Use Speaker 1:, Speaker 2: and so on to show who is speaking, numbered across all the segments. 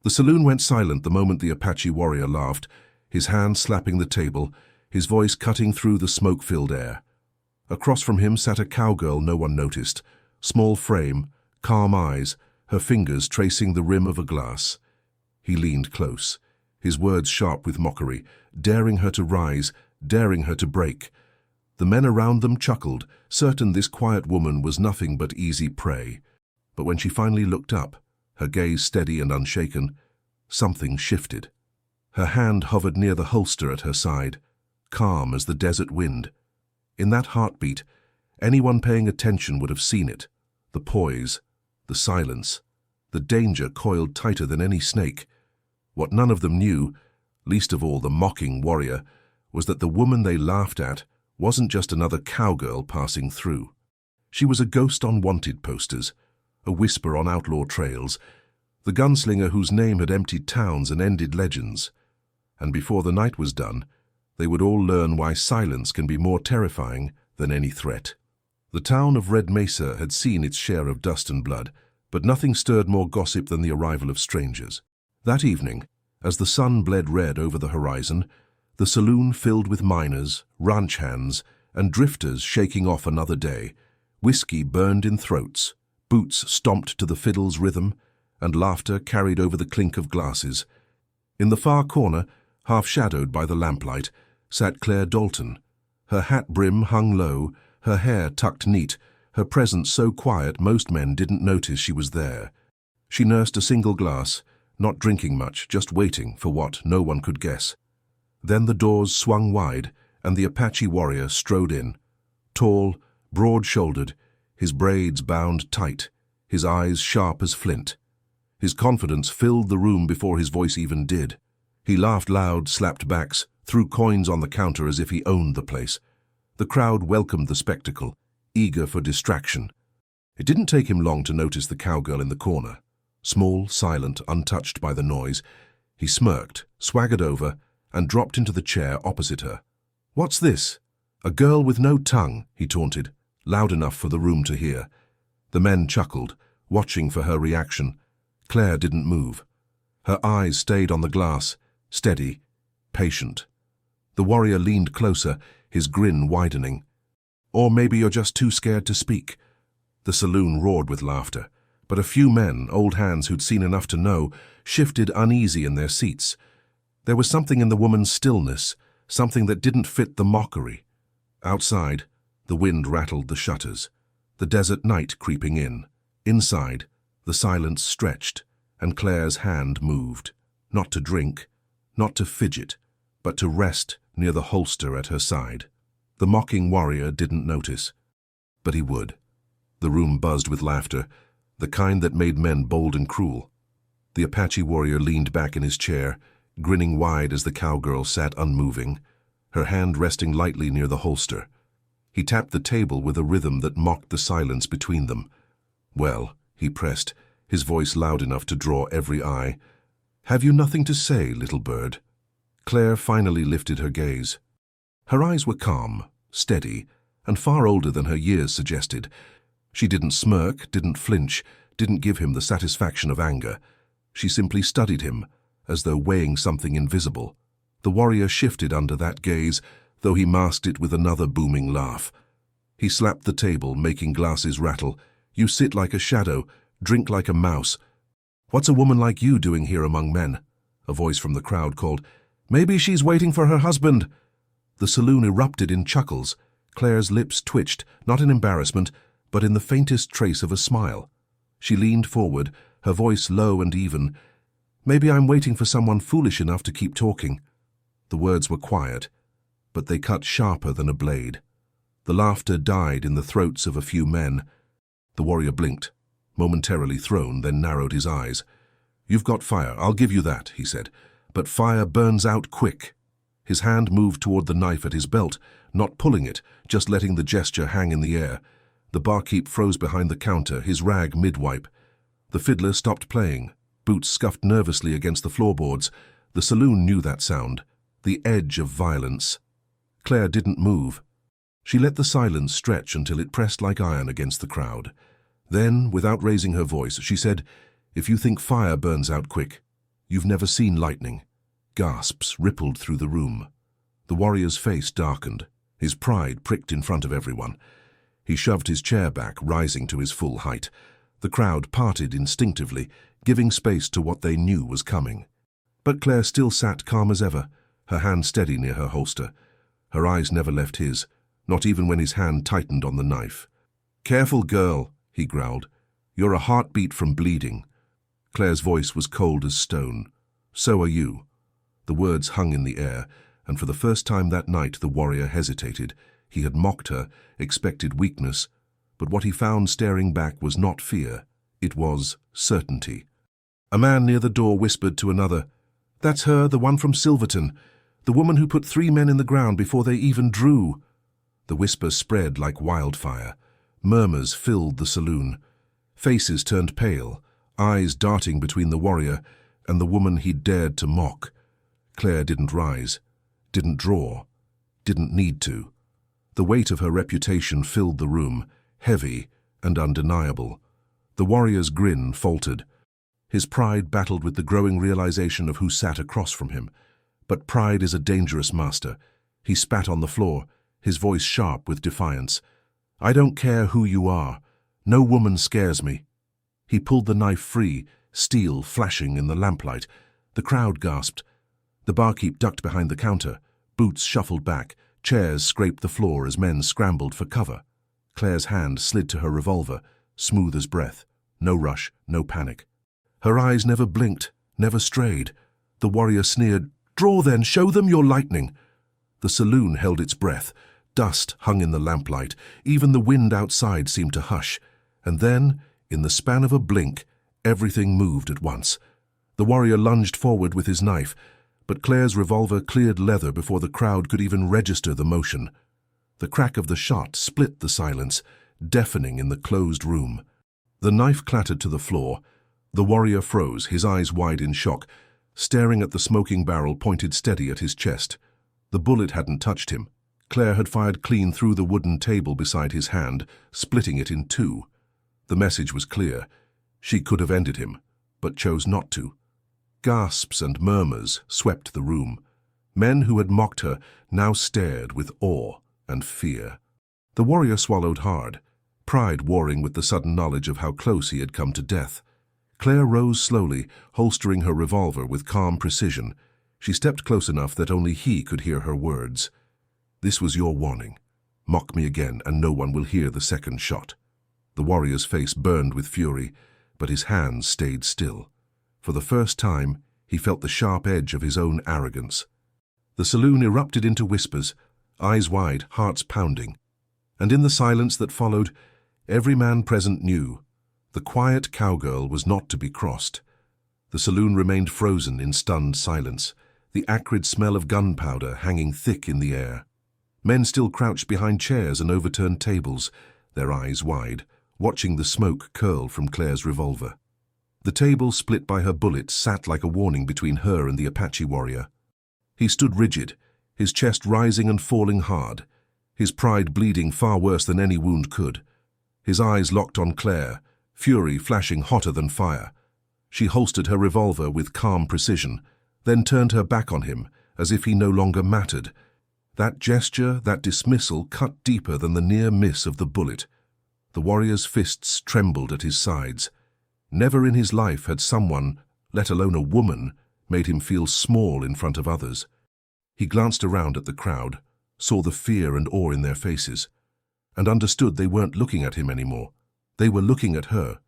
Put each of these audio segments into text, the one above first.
Speaker 1: The saloon went silent the moment the Apache warrior laughed, his hand slapping the table, his voice cutting through the smoke-filled air. Across from him sat a cowgirl no one noticed, small frame, calm eyes, her fingers tracing the rim of a glass. He leaned close, his words sharp with mockery, daring her to rise, daring her to break. The men around them chuckled, certain this quiet woman was nothing but easy prey. But when she finally looked up, her gaze steady and unshaken, something shifted. Her hand hovered near the holster at her side, calm as the desert wind. In that heartbeat, anyone paying attention would have seen it. The poise, the silence, the danger coiled tighter than any snake. What none of them knew, least of all the mocking warrior, was that the woman they laughed at wasn't just another cowgirl passing through. She was a ghost on wanted posters, a whisper on outlaw trails, the gunslinger whose name had emptied towns and ended legends. And before the night was done, they would all learn why silence can be more terrifying than any threat. The town of Red Mesa had seen its share of dust and blood, but nothing stirred more gossip than the arrival of strangers. That evening, as the sun bled red over the horizon, the saloon filled with miners, ranch hands, and drifters shaking off another day. Whiskey burned in throats, boots stomped to the fiddle's rhythm, and laughter carried over the clink of glasses. In the far corner, half shadowed by the lamplight, sat Claire Dalton. Her hat brim hung low, her hair tucked neat, her presence so quiet most men didn't notice she was there. She nursed a single glass, not drinking much, just waiting for what no one could guess. Then the doors swung wide, and the Apache warrior strode in. Tall, broad-shouldered, his braids bound tight, his eyes sharp as flint. His confidence filled the room before his voice even did. He laughed loud, slapped backs, threw coins on the counter as if he owned the place. The crowd welcomed the spectacle, eager for distraction. It didn't take him long to notice the cowgirl in the corner. Small, silent, untouched by the noise, he smirked, swaggered over, and dropped into the chair opposite her. "What's this? A girl with no tongue," he taunted, loud enough for the room to hear. The men chuckled, watching for her reaction. Claire didn't move. Her eyes stayed on the glass, steady, patient. The warrior leaned closer, his grin widening. "Or maybe you're just too scared to speak." The saloon roared with laughter, but a few men, old hands who'd seen enough to know, shifted uneasy in their seats. There was something in the woman's stillness, something that didn't fit the mockery. Outside, the wind rattled the shutters, the desert night creeping in. Inside, the silence stretched, and Claire's hand moved, not to drink, not to fidget, but to rest near the holster at her side. The mocking warrior didn't notice, but he would. The room buzzed with laughter, the kind that made men bold and cruel. The Apache warrior leaned back in his chair, grinning wide as the cowgirl sat unmoving, her hand resting lightly near the holster. He tapped the table with a rhythm that mocked the silence between them. "Well," he pressed, his voice loud enough to draw every eye, "have you nothing to say, little bird?" Claire finally lifted her gaze. Her eyes were calm, steady, and far older than her years suggested. She didn't smirk, didn't flinch, didn't give him the satisfaction of anger. She simply studied him, as though weighing something invisible. The warrior shifted under that gaze, though he masked it with another booming laugh. He slapped the table, making glasses rattle. "You sit like a shadow, drink like a mouse. What's a woman like you doing here among men?" A voice from the crowd called, "Maybe she's waiting for her husband." The saloon erupted in chuckles. Claire's lips twitched, not in embarrassment, but in the faintest trace of a smile. She leaned forward, her voice low and even. "Maybe I'm waiting for someone foolish enough to keep talking." The words were quiet, but they cut sharper than a blade. The laughter died in the throats of a few men. The warrior blinked, momentarily thrown, then narrowed his eyes. "You've got fire, I'll give you that," he said, "but fire burns out quick." His hand moved toward the knife at his belt, not pulling it, just letting the gesture hang in the air. The barkeep froze behind the counter, his rag mid-wipe. The fiddler stopped playing. Boots scuffed nervously against the floorboards. The saloon knew that sound, the edge of violence. Claire didn't move. She let the silence stretch until it pressed like iron against the crowd. Then, without raising her voice, she said, "If you think fire burns out quick, You've never seen lightning." Gasps rippled through the room. The warrior's face darkened. His pride pricked in front of everyone. He shoved his chair back, rising to his full height. The crowd parted instinctively, giving space to what they knew was coming. But Claire still sat calm as ever, her hand steady near her holster. Her eyes never left his, not even when his hand tightened on the knife. "Careful, girl," he growled. "You're a heartbeat from bleeding." Claire's voice was cold as stone. "So are you." The words hung in the air, and for the first time that night the warrior hesitated. He had mocked her, expected weakness, but what he found staring back was not fear, it was certainty. A man near the door whispered to another, "That's her, the one from Silverton, the woman who put 3 men in the ground before they even drew." The whisper spread like wildfire. Murmurs filled the saloon. Faces turned pale, eyes darting between the warrior and the woman he dared to mock. Claire didn't rise, didn't draw, didn't need to. The weight of her reputation filled the room, heavy and undeniable. The warrior's grin faltered. His pride battled with the growing realization of who sat across from him. But pride is a dangerous master. He spat on the floor, his voice sharp with defiance. "I don't care who you are. No woman scares me." He pulled the knife free, steel flashing in the lamplight. The crowd gasped. The barkeep ducked behind the counter. Boots shuffled back. Chairs scraped the floor as men scrambled for cover. Claire's hand slid to her revolver, smooth as breath. No rush, no panic. Her eyes never blinked, never strayed. The warrior sneered, "Draw then, show them your lightning." The saloon held its breath. Dust hung in the lamplight. Even the wind outside seemed to hush. And then, in the span of a blink, everything moved at once. The warrior lunged forward with his knife, but Claire's revolver cleared leather before the crowd could even register the motion. The crack of the shot split the silence, deafening in the closed room. The knife clattered to the floor. The warrior froze, his eyes wide in shock, staring at the smoking barrel pointed steady at his chest. The bullet hadn't touched him. Claire had fired clean through the wooden table beside his hand, splitting it in two. The message was clear. She could have ended him, but chose not to. Gasps and murmurs swept the room. Men who had mocked her now stared with awe and fear. The warrior swallowed hard, pride warring with the sudden knowledge of how close he had come to death. Claire rose slowly, holstering her revolver with calm precision. She stepped close enough that only he could hear her words. "This was your warning. Mock me again, and no one will hear the second shot." The warrior's face burned with fury, but his hands stayed still. For the first time, he felt the sharp edge of his own arrogance. The saloon erupted into whispers, eyes wide, hearts pounding. And in the silence that followed, every man present knew the quiet cowgirl was not to be crossed. The saloon remained frozen in stunned silence, the acrid smell of gunpowder hanging thick in the air. Men still crouched behind chairs and overturned tables, their eyes wide, watching the smoke curl from Claire's revolver. The table split by her bullet sat like a warning between her and the Apache warrior. He stood rigid, his chest rising and falling hard, his pride bleeding far worse than any wound could. His eyes locked on Claire, fury flashing hotter than fire. She holstered her revolver with calm precision, then turned her back on him, as if he no longer mattered. That gesture, that dismissal, cut deeper than the near miss of the bullet. The warrior's fists trembled at his sides. Never in his life had someone, let alone a woman, made him feel small in front of others. He glanced around at the crowd, saw the fear and awe in their faces, and understood they weren't looking at him anymore. They were looking at her.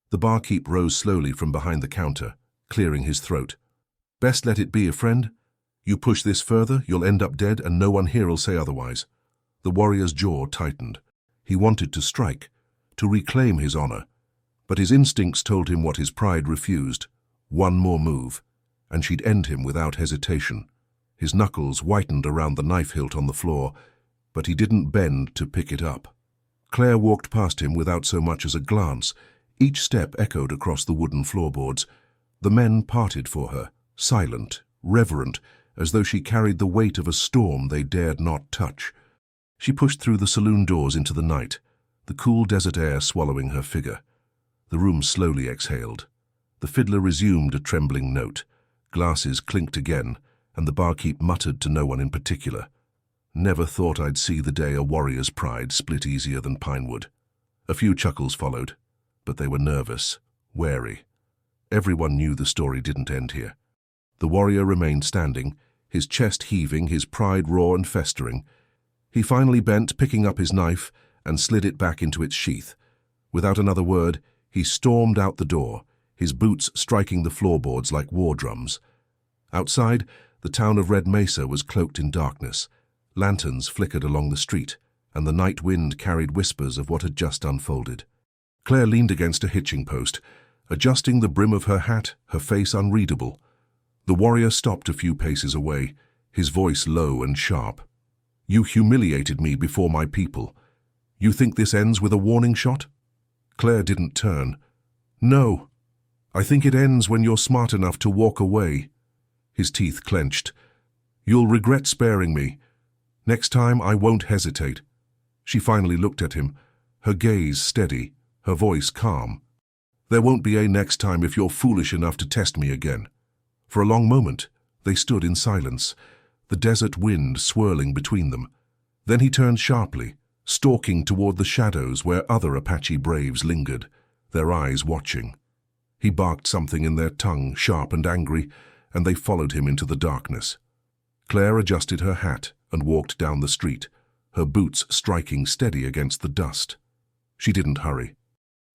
Speaker 1: The barkeep rose slowly from behind the counter, clearing his throat. "Best let it be, a friend. You push this further, you'll end up dead, and no one here'll say otherwise." The warrior's jaw tightened. He wanted to strike, to reclaim his honor, but his instincts told him what his pride refused. One more move, and she'd end him without hesitation. His knuckles whitened around the knife hilt on the floor, but he didn't bend to pick it up. Claire walked past him without so much as a glance. Each step echoed across the wooden floorboards. The men parted for her, silent, reverent, as though she carried the weight of a storm they dared not touch. She pushed through the saloon doors into the night, the cool desert air swallowing her figure. The room slowly exhaled. The fiddler resumed a trembling note. Glasses clinked again, and the barkeep muttered to no one in particular. Never thought I'd see the day a warrior's pride split easier than pinewood. A few chuckles followed, but they were nervous, wary. Everyone knew the story didn't end here. The warrior remained standing, his chest heaving, his pride raw and festering. He finally bent, picking up his knife, and slid it back into its sheath. Without another word, he stormed out the door, his boots striking the floorboards like war drums. Outside, the town of Red Mesa was cloaked in darkness. Lanterns flickered along the street, and the night wind carried whispers of what had just unfolded. Claire leaned against a hitching post, adjusting the brim of her hat, her face unreadable. The warrior stopped a few paces away, his voice low and sharp. "You humiliated me before my people. You think this ends with a warning shot?" Claire didn't turn. "No. I think it ends when you're smart enough to walk away." His teeth clenched. "You'll regret sparing me. Next time I won't hesitate." She finally looked at him, her gaze steady, her voice calm. "There won't be a next time if you're foolish enough to test me again." For a long moment, they stood in silence, the desert wind swirling between them. Then he turned sharply, stalking toward the shadows where other Apache braves lingered, their eyes watching. He barked something in their tongue, sharp and angry, and they followed him into the darkness. Claire adjusted her hat and walked down the street, her boots striking steady against the dust. She didn't hurry.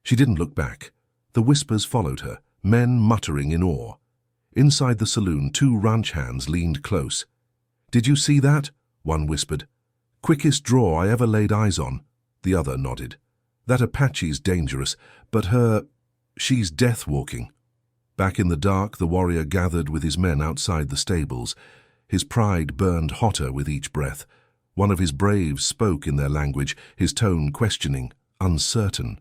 Speaker 1: She didn't look back. The whispers followed her, men muttering in awe. Inside the saloon, two ranch hands leaned close. "Did you see that?" one whispered. "Quickest draw I ever laid eyes on." The other nodded. "That Apache's dangerous, but she's death-walking." Back in the dark, the warrior gathered with his men outside the stables. His pride burned hotter with each breath. One of his braves spoke in their language, his tone questioning, uncertain.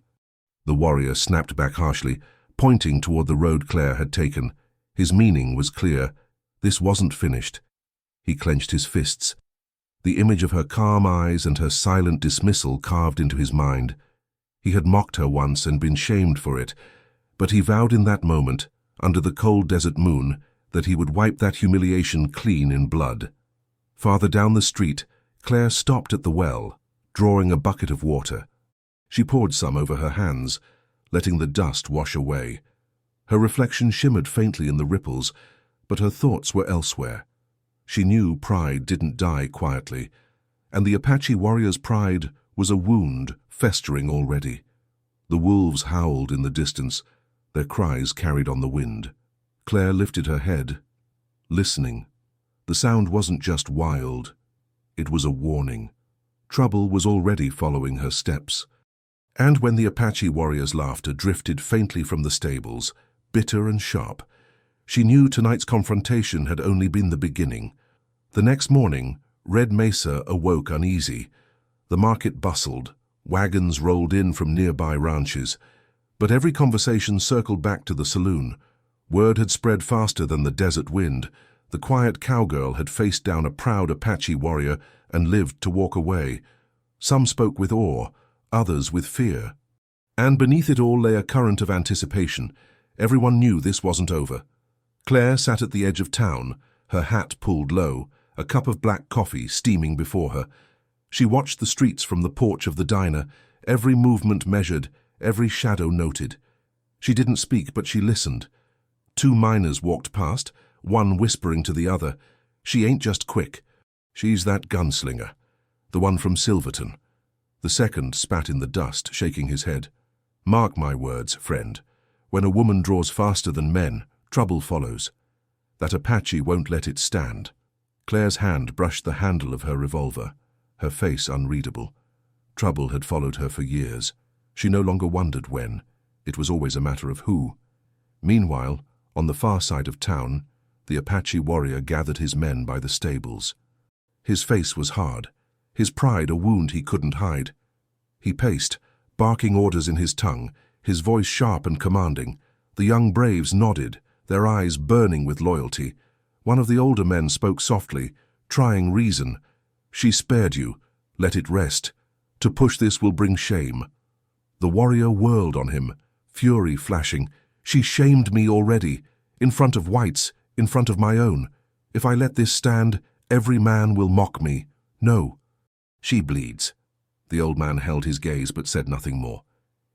Speaker 1: The warrior snapped back harshly, pointing toward the road Claire had taken. His meaning was clear. This wasn't finished. He clenched his fists. The image of her calm eyes and her silent dismissal carved into his mind. He had mocked her once and been shamed for it, but he vowed in that moment, under the cold desert moon, that he would wipe that humiliation clean in blood. Farther down the street, Claire stopped at the well, drawing a bucket of water. She poured some over her hands, letting the dust wash away. Her reflection shimmered faintly in the ripples, but her thoughts were elsewhere. She knew pride didn't die quietly, and the Apache warrior's pride was a wound festering already. The wolves howled in the distance, their cries carried on the wind. Claire lifted her head, listening. The sound wasn't just wild, it was a warning. Trouble was already following her steps. And when the Apache warrior's laughter drifted faintly from the stables, bitter and sharp, she knew tonight's confrontation had only been the beginning. The next morning, Red Mesa awoke uneasy. The market bustled, wagons rolled in from nearby ranches, but every conversation circled back to the saloon. Word had spread faster than the desert wind. The quiet cowgirl had faced down a proud Apache warrior and lived to walk away. Some spoke with awe, others with fear. And beneath it all lay a current of anticipation. Everyone knew this wasn't over. Claire sat at the edge of town, her hat pulled low, a cup of black coffee steaming before her. She watched the streets from the porch of the diner, every movement measured, every shadow noted. She didn't speak, but she listened. Two miners walked past, one whispering to the other, "She ain't just quick. She's that gunslinger, the one from Silverton." The second spat in the dust, shaking his head. "Mark my words, friend. When a woman draws faster than men, trouble follows. That Apache won't let it stand." Claire's hand brushed the handle of her revolver, her face unreadable. Trouble had followed her for years. She no longer wondered when. It was always a matter of who. Meanwhile, on the far side of town, the Apache warrior gathered his men by the stables. His face was hard, his pride a wound he couldn't hide. He paced, barking orders in his tongue, his voice sharp and commanding. The young braves nodded, their eyes burning with loyalty. One of the older men spoke softly, trying reason. "She spared you. Let it rest. To push this will bring shame." The warrior whirled on him, fury flashing. "She shamed me already, in front of whites, in front of my own. If I let this stand, every man will mock me. No. She bleeds. The old man held his gaze but said nothing more.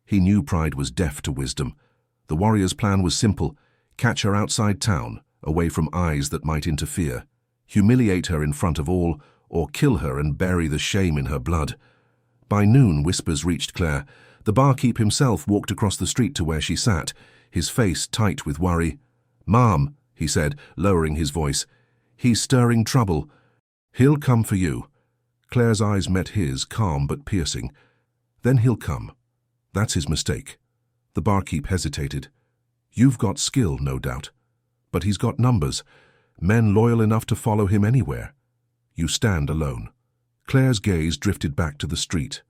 Speaker 1: He knew pride was deaf to wisdom. The warrior's plan was simple: catch her outside town, away from eyes that might interfere, humiliate her in front of all, or kill her and bury the shame in her blood. By noon, whispers reached Claire. The barkeep himself walked across the street to where she sat, his face tight with worry. "Ma'am," he said, lowering his voice, "he's stirring trouble. He'll come for you." Claire's eyes met his, calm but piercing. "Then he'll come. That's his mistake." The barkeep hesitated. "You've got skill, no doubt. But he's got numbers, men loyal enough to follow him anywhere. You stand alone." Claire's gaze drifted back to the street.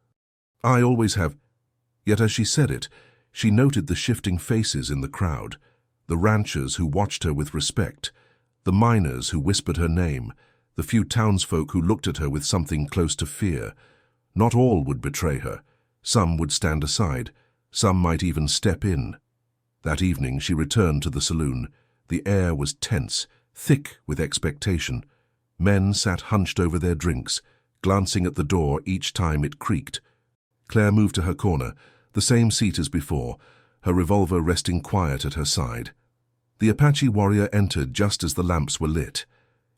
Speaker 1: "I always have." Yet as she said it, she noted the shifting faces in the crowd, the ranchers who watched her with respect, the miners who whispered her name, the few townsfolk who looked at her with something close to fear. Not all would betray her. Some would stand aside. Some might even step in. That evening she returned to the saloon. The air was tense, thick with expectation. Men sat hunched over their drinks, glancing at the door each time it creaked. Claire moved to her corner, the same seat as before, her revolver resting quiet at her side. The Apache warrior entered just as the lamps were lit.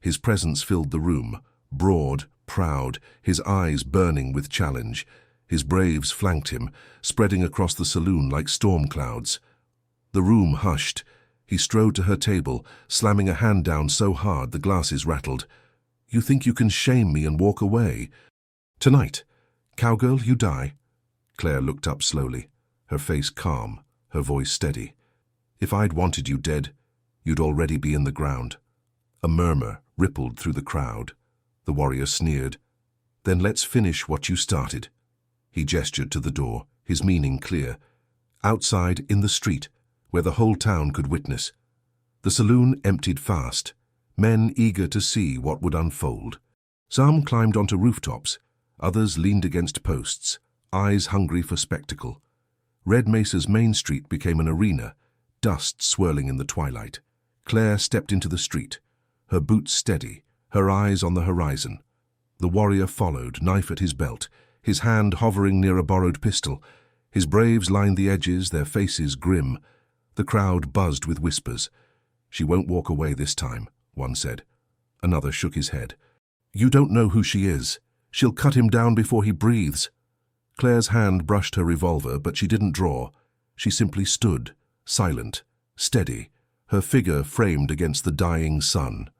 Speaker 1: His presence filled the room, broad, proud, his eyes burning with challenge. His braves flanked him, spreading across the saloon like storm clouds. The room hushed. He strode to her table, slamming a hand down so hard the glasses rattled. "You think you can shame me and walk away? Tonight, Cowgirl, you die." Claire looked up slowly, her face calm, her voice steady. "If I'd wanted you dead, you'd already be in the ground." A murmur rippled through the crowd. The warrior sneered. "Then let's finish what you started." He gestured to the door, his meaning clear. Outside, in the street, where the whole town could witness. The saloon emptied fast, men eager to see what would unfold. Some climbed onto rooftops, others leaned against posts, eyes hungry for spectacle. Red Mesa's main street became an arena, dust swirling in the twilight. Claire stepped into the street, her boots steady, her eyes on the horizon. The warrior followed, knife at his belt, his hand hovering near a borrowed pistol. His braves lined the edges, their faces grim. The crowd buzzed with whispers. "She won't walk away this time," one said. Another shook his head. "You don't know who she is. She'll cut him down before he breathes." Claire's hand brushed her revolver, but she didn't draw. She simply stood, silent, steady, her figure framed against the dying sun.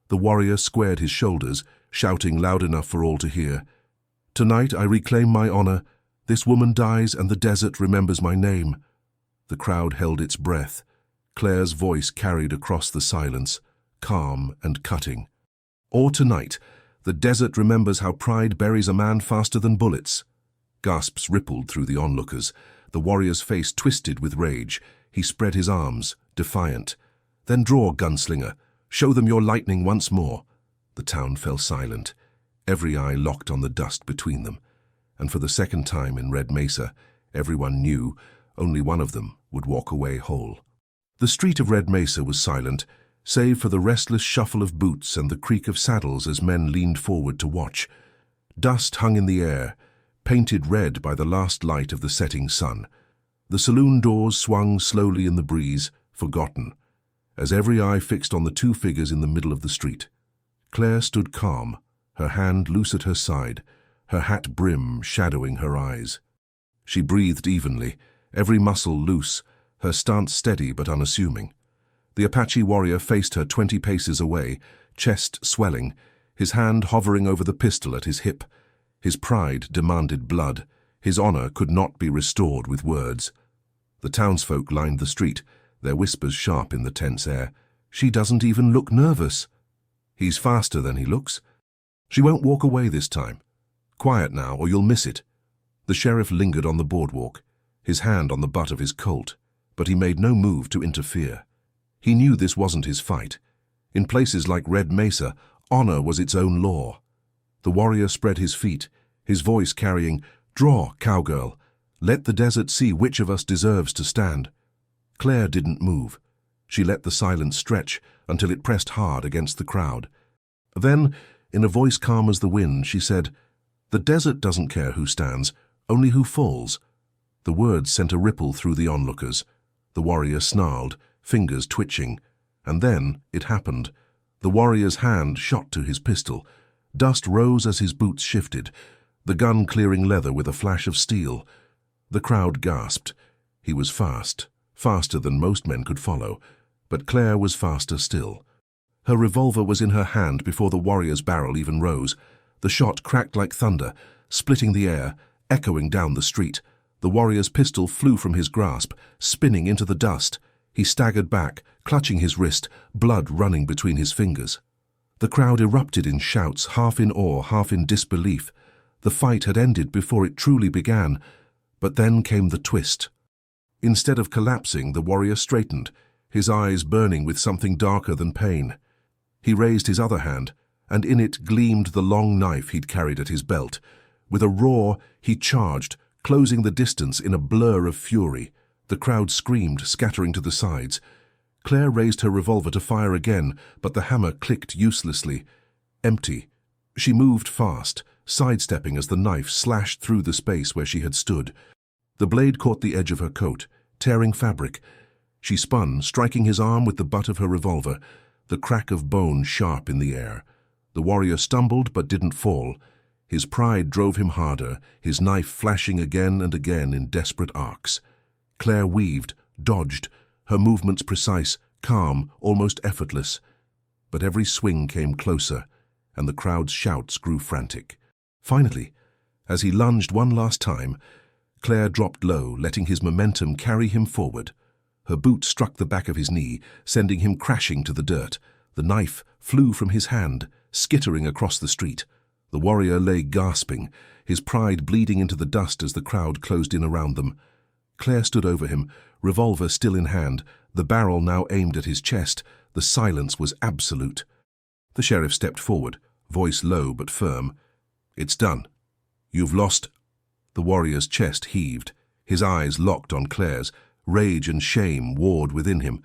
Speaker 1: The warrior squared his shoulders, shouting loud enough for all to hear. "Tonight I reclaim my honor. This woman dies and the desert remembers my name." The crowd held its breath. Claire's voice carried across the silence, calm and cutting. "Or tonight, the desert remembers how pride buries a man faster than bullets." Gasps rippled through the onlookers. The warrior's face twisted with rage. He spread his arms, defiant. "Then draw, gunslinger. Show them your lightning once more." The town fell silent, every eye locked on the dust between them. And for the second time in Red Mesa, everyone knew only one of them would walk away whole. The street of Red Mesa was silent, save for the restless shuffle of boots and the creak of saddles as men leaned forward to watch. Dust hung in the air, painted red by the last light of the setting sun. The saloon doors swung slowly in the breeze, forgotten, as every eye fixed on the two figures in the middle of the street. Claire stood calm, her hand loose at her side, her hat brim shadowing her eyes. She breathed evenly, every muscle loose, her stance steady but unassuming. The Apache warrior faced her 20 paces away, chest swelling, his hand hovering over the pistol at his hip. His pride demanded blood. His honor could not be restored with words. The townsfolk lined the street, their whispers sharp in the tense air. "She doesn't even look nervous." "He's faster than he looks." "She won't walk away this time. Quiet now, or you'll miss it." The sheriff lingered on the boardwalk, his hand on the butt of his Colt, but he made no move to interfere. He knew this wasn't his fight. In places like Red Mesa, honor was its own law. The warrior spread his feet, his voice carrying, "Draw, cowgirl. Let the desert see which of us deserves to stand." Claire didn't move. She let the silence stretch until it pressed hard against the crowd. Then, in a voice calm as the wind, she said, "The desert doesn't care who stands, only who falls." The words sent a ripple through the onlookers. The warrior snarled, fingers twitching. And then it happened. The warrior's hand shot to his pistol. Dust rose as his boots shifted, the gun clearing leather with a flash of steel. The crowd gasped. He was fast, faster than most men could follow, but Claire was faster still. Her revolver was in her hand before the warrior's barrel even rose. The shot cracked like thunder, splitting the air, echoing down the street. The warrior's pistol flew from his grasp, spinning into the dust. He staggered back, clutching his wrist, blood running between his fingers. The crowd erupted in shouts, half in awe, half in disbelief. The fight had ended before it truly began, but then came the twist. Instead of collapsing, the warrior straightened, his eyes burning with something darker than pain. He raised his other hand, and in it gleamed the long knife he'd carried at his belt. With a roar, he charged, closing the distance in a blur of fury. The crowd screamed, scattering to the sides. Claire raised her revolver to fire again, but the hammer clicked uselessly. Empty. She moved fast, sidestepping as the knife slashed through the space where she had stood. The blade caught the edge of her coat, tearing fabric. She spun, striking his arm with the butt of her revolver, the crack of bone sharp in the air. The warrior stumbled but didn't fall. His pride drove him harder, his knife flashing again and again in desperate arcs. Claire weaved, dodged, her movements precise, calm, almost effortless. But every swing came closer, and the crowd's shouts grew frantic. Finally, as he lunged one last time, Claire dropped low, letting his momentum carry him forward. Her boot struck the back of his knee, sending him crashing to the dirt. The knife flew from his hand, skittering across the street. The warrior lay gasping, his pride bleeding into the dust as the crowd closed in around them. Claire stood over him, revolver still in hand, the barrel now aimed at his chest. The silence was absolute. The sheriff stepped forward, voice low but firm. "It's done. You've lost." The warrior's chest heaved, his eyes locked on Claire's. Rage and shame warred within him.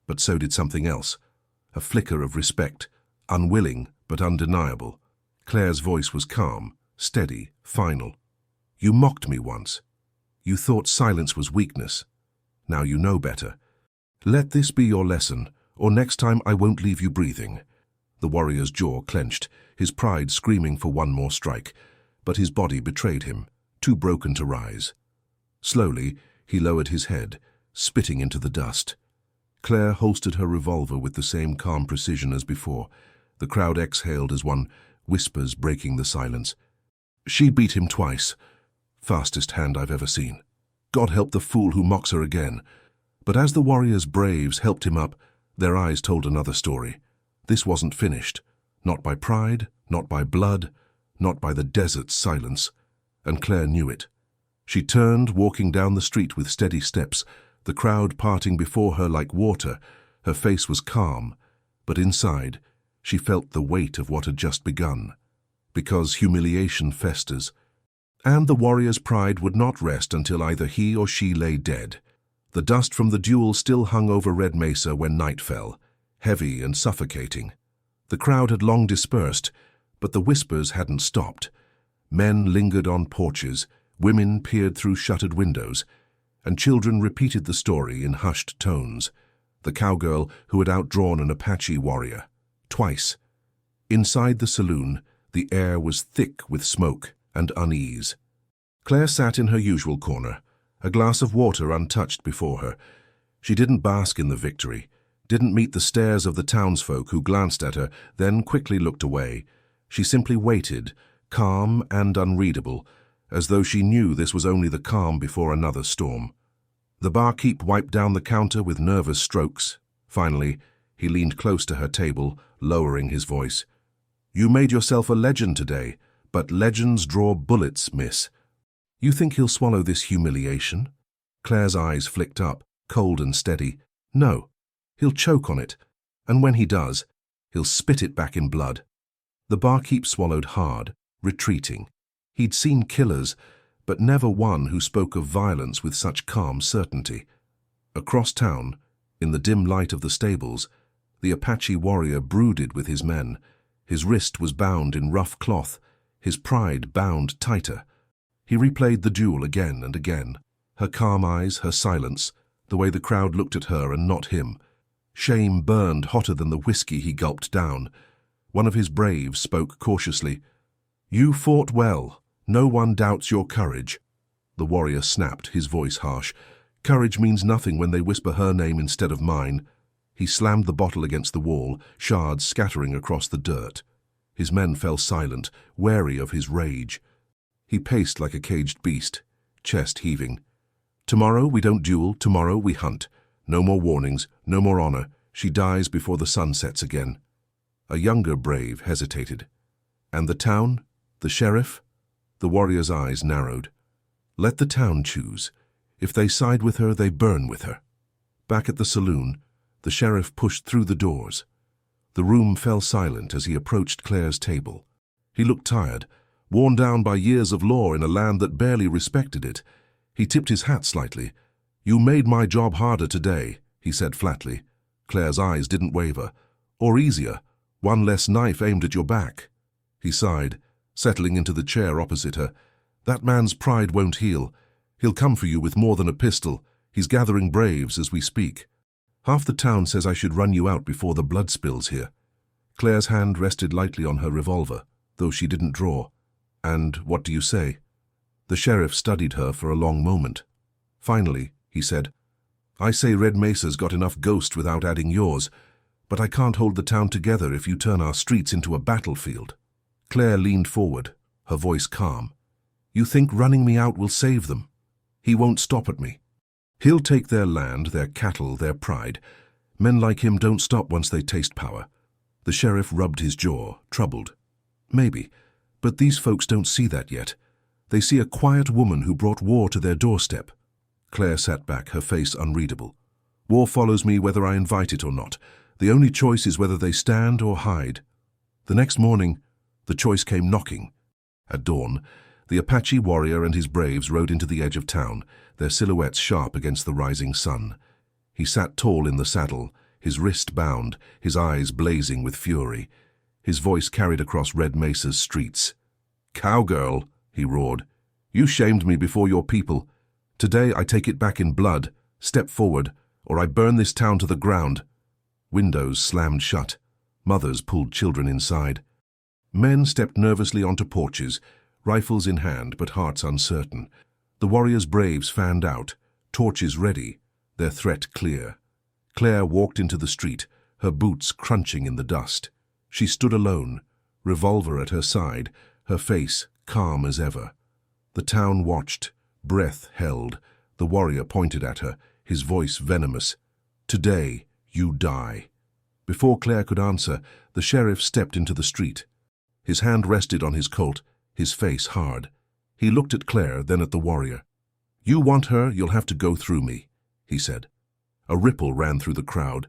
Speaker 1: But so did something else, a flicker of respect, unwilling but undeniable. Claire's voice was calm, steady, final. "You mocked me once. You thought silence was weakness. Now you know better. Let this be your lesson, or next time I won't leave you breathing." The warrior's jaw clenched, his pride screaming for one more strike, but his body betrayed him, too broken to rise. Slowly, he lowered his head, spitting into the dust. Claire holstered her revolver with the same calm precision as before. The crowd exhaled as one, whispers breaking the silence. "She beat him twice. Fastest hand I've ever seen. God help the fool who mocks her again." But as the warrior's braves helped him up, their eyes told another story. This wasn't finished. Not by pride, not by blood, not by the desert's silence. And Claire knew it. She turned, walking down the street with steady steps, the crowd parting before her like water. Her face was calm, but inside, she felt the weight of what had just begun. Because humiliation festers. And the warrior's pride would not rest until either he or she lay dead. The dust from the duel still hung over Red Mesa when night fell, heavy and suffocating. The crowd had long dispersed, but the whispers hadn't stopped. Men lingered on porches, women peered through shuttered windows, and children repeated the story in hushed tones. The cowgirl who had outdrawn an Apache warrior. Twice. Inside the saloon, the air was thick with smoke and unease. Claire sat in her usual corner, a glass of water untouched before her. She didn't bask in the victory, didn't meet the stares of the townsfolk who glanced at her, then quickly looked away. She simply waited, calm and unreadable, as though she knew this was only the calm before another storm. The barkeep wiped down the counter with nervous strokes. Finally, he leaned close to her table, lowering his voice. "You made yourself a legend today, but legends draw bullets, miss. You think he'll swallow this humiliation?" Claire's eyes flicked up, cold and steady. "No, he'll choke on it, and when he does, he'll spit it back in blood." The barkeep swallowed hard, retreating. He'd seen killers, but never one who spoke of violence with such calm certainty. Across town, In the dim light of the stables, the Apache warrior brooded with his men. His wrist was bound in rough cloth, his pride bound tighter. He replayed the duel again and again. Her calm eyes, her silence, the way the crowd looked at her and not him. Shame burned hotter than the whiskey he gulped down. One of his braves spoke cautiously. "You fought well. No one doubts your courage." The warrior snapped, his voice harsh. "Courage means nothing when they whisper her name instead of mine." He slammed the bottle against the wall, shards scattering across the dirt. His men fell silent, wary of his rage. He paced like a caged beast, chest heaving. "Tomorrow we don't duel, tomorrow we hunt. No more warnings, no more honor. She dies before the sun sets again." A younger brave hesitated. "And the town? The sheriff?" The warrior's eyes narrowed. "Let the town choose. If they side with her, they burn with her." Back at the saloon, the sheriff pushed through the doors. The room fell silent as he approached Claire's table. He looked tired, worn down by years of law in a land that barely respected it. He tipped his hat slightly. "You made my job harder today," he said flatly. Claire's eyes didn't waver. "Or easier. One less knife aimed at your back." He sighed, settling into the chair opposite her. "That man's pride won't heal. He'll come for you with more than a pistol. He's gathering braves as we speak. Half the town says I should run you out before the blood spills here." Claire's hand rested lightly on her revolver, though she didn't draw. "And what do you say?" The sheriff studied her for a long moment. Finally, he said, "I say Red Mesa's got enough ghost without adding yours, but I can't hold the town together if you turn our streets into a battlefield." Claire leaned forward, her voice calm. "You think running me out will save them? He won't stop at me. He'll take their land, their cattle, their pride. Men like him don't stop once they taste power." The sheriff rubbed his jaw, troubled. "Maybe, but these folks don't see that yet. They see a quiet woman who brought war to their doorstep." Claire sat back, her face unreadable. "War follows me whether I invite it or not. The only choice is whether they stand or hide." The next morning, the choice came knocking. At dawn, the Apache warrior and his braves rode into the edge of town, their silhouettes sharp against the rising sun. He sat tall in the saddle, his wrist bound, his eyes blazing with fury. His voice carried across Red Mesa's streets. "Cowgirl," he roared, "you shamed me before your people. Today I take it back in blood. Step forward, or I burn this town to the ground." Windows slammed shut. Mothers pulled children inside. Men stepped nervously onto porches, rifles in hand but hearts uncertain. The warriors' braves fanned out, torches ready, their threat clear. Claire walked into the street, her boots crunching in the dust. She stood alone, revolver at her side, her face calm as ever. The town watched, breath held. The warrior pointed at her, his voice venomous. "Today, you die." Before Claire could answer, the sheriff stepped into the street. His hand rested on his Colt, his face hard. He looked at Claire, then at the warrior. "You want her, you'll have to go through me," he said. A ripple ran through the crowd.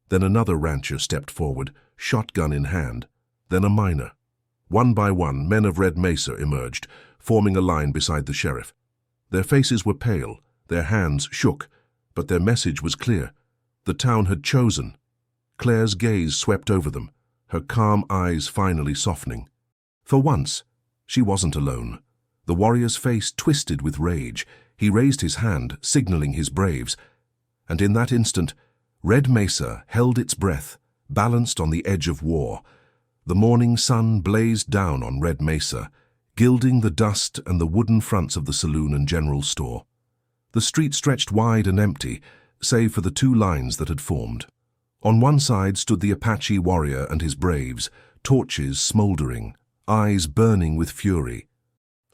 Speaker 1: Then another rancher stepped forward, shotgun in hand. Then a miner. One by one, men of Red Mesa emerged, forming a line beside the sheriff. Their faces were pale, their hands shook, but their message was clear. The town had chosen. Claire's gaze swept over them, her calm eyes finally softening. For once, she wasn't alone. The warrior's face twisted with rage. He raised his hand, signaling his braves. And in that instant, Red Mesa held its breath, balanced on the edge of war. The morning sun blazed down on Red Mesa, gilding the dust and the wooden fronts of the saloon and general store. The street stretched wide and empty, save for the two lines that had formed. On one side stood the Apache warrior and his braves, torches smoldering, eyes burning with fury.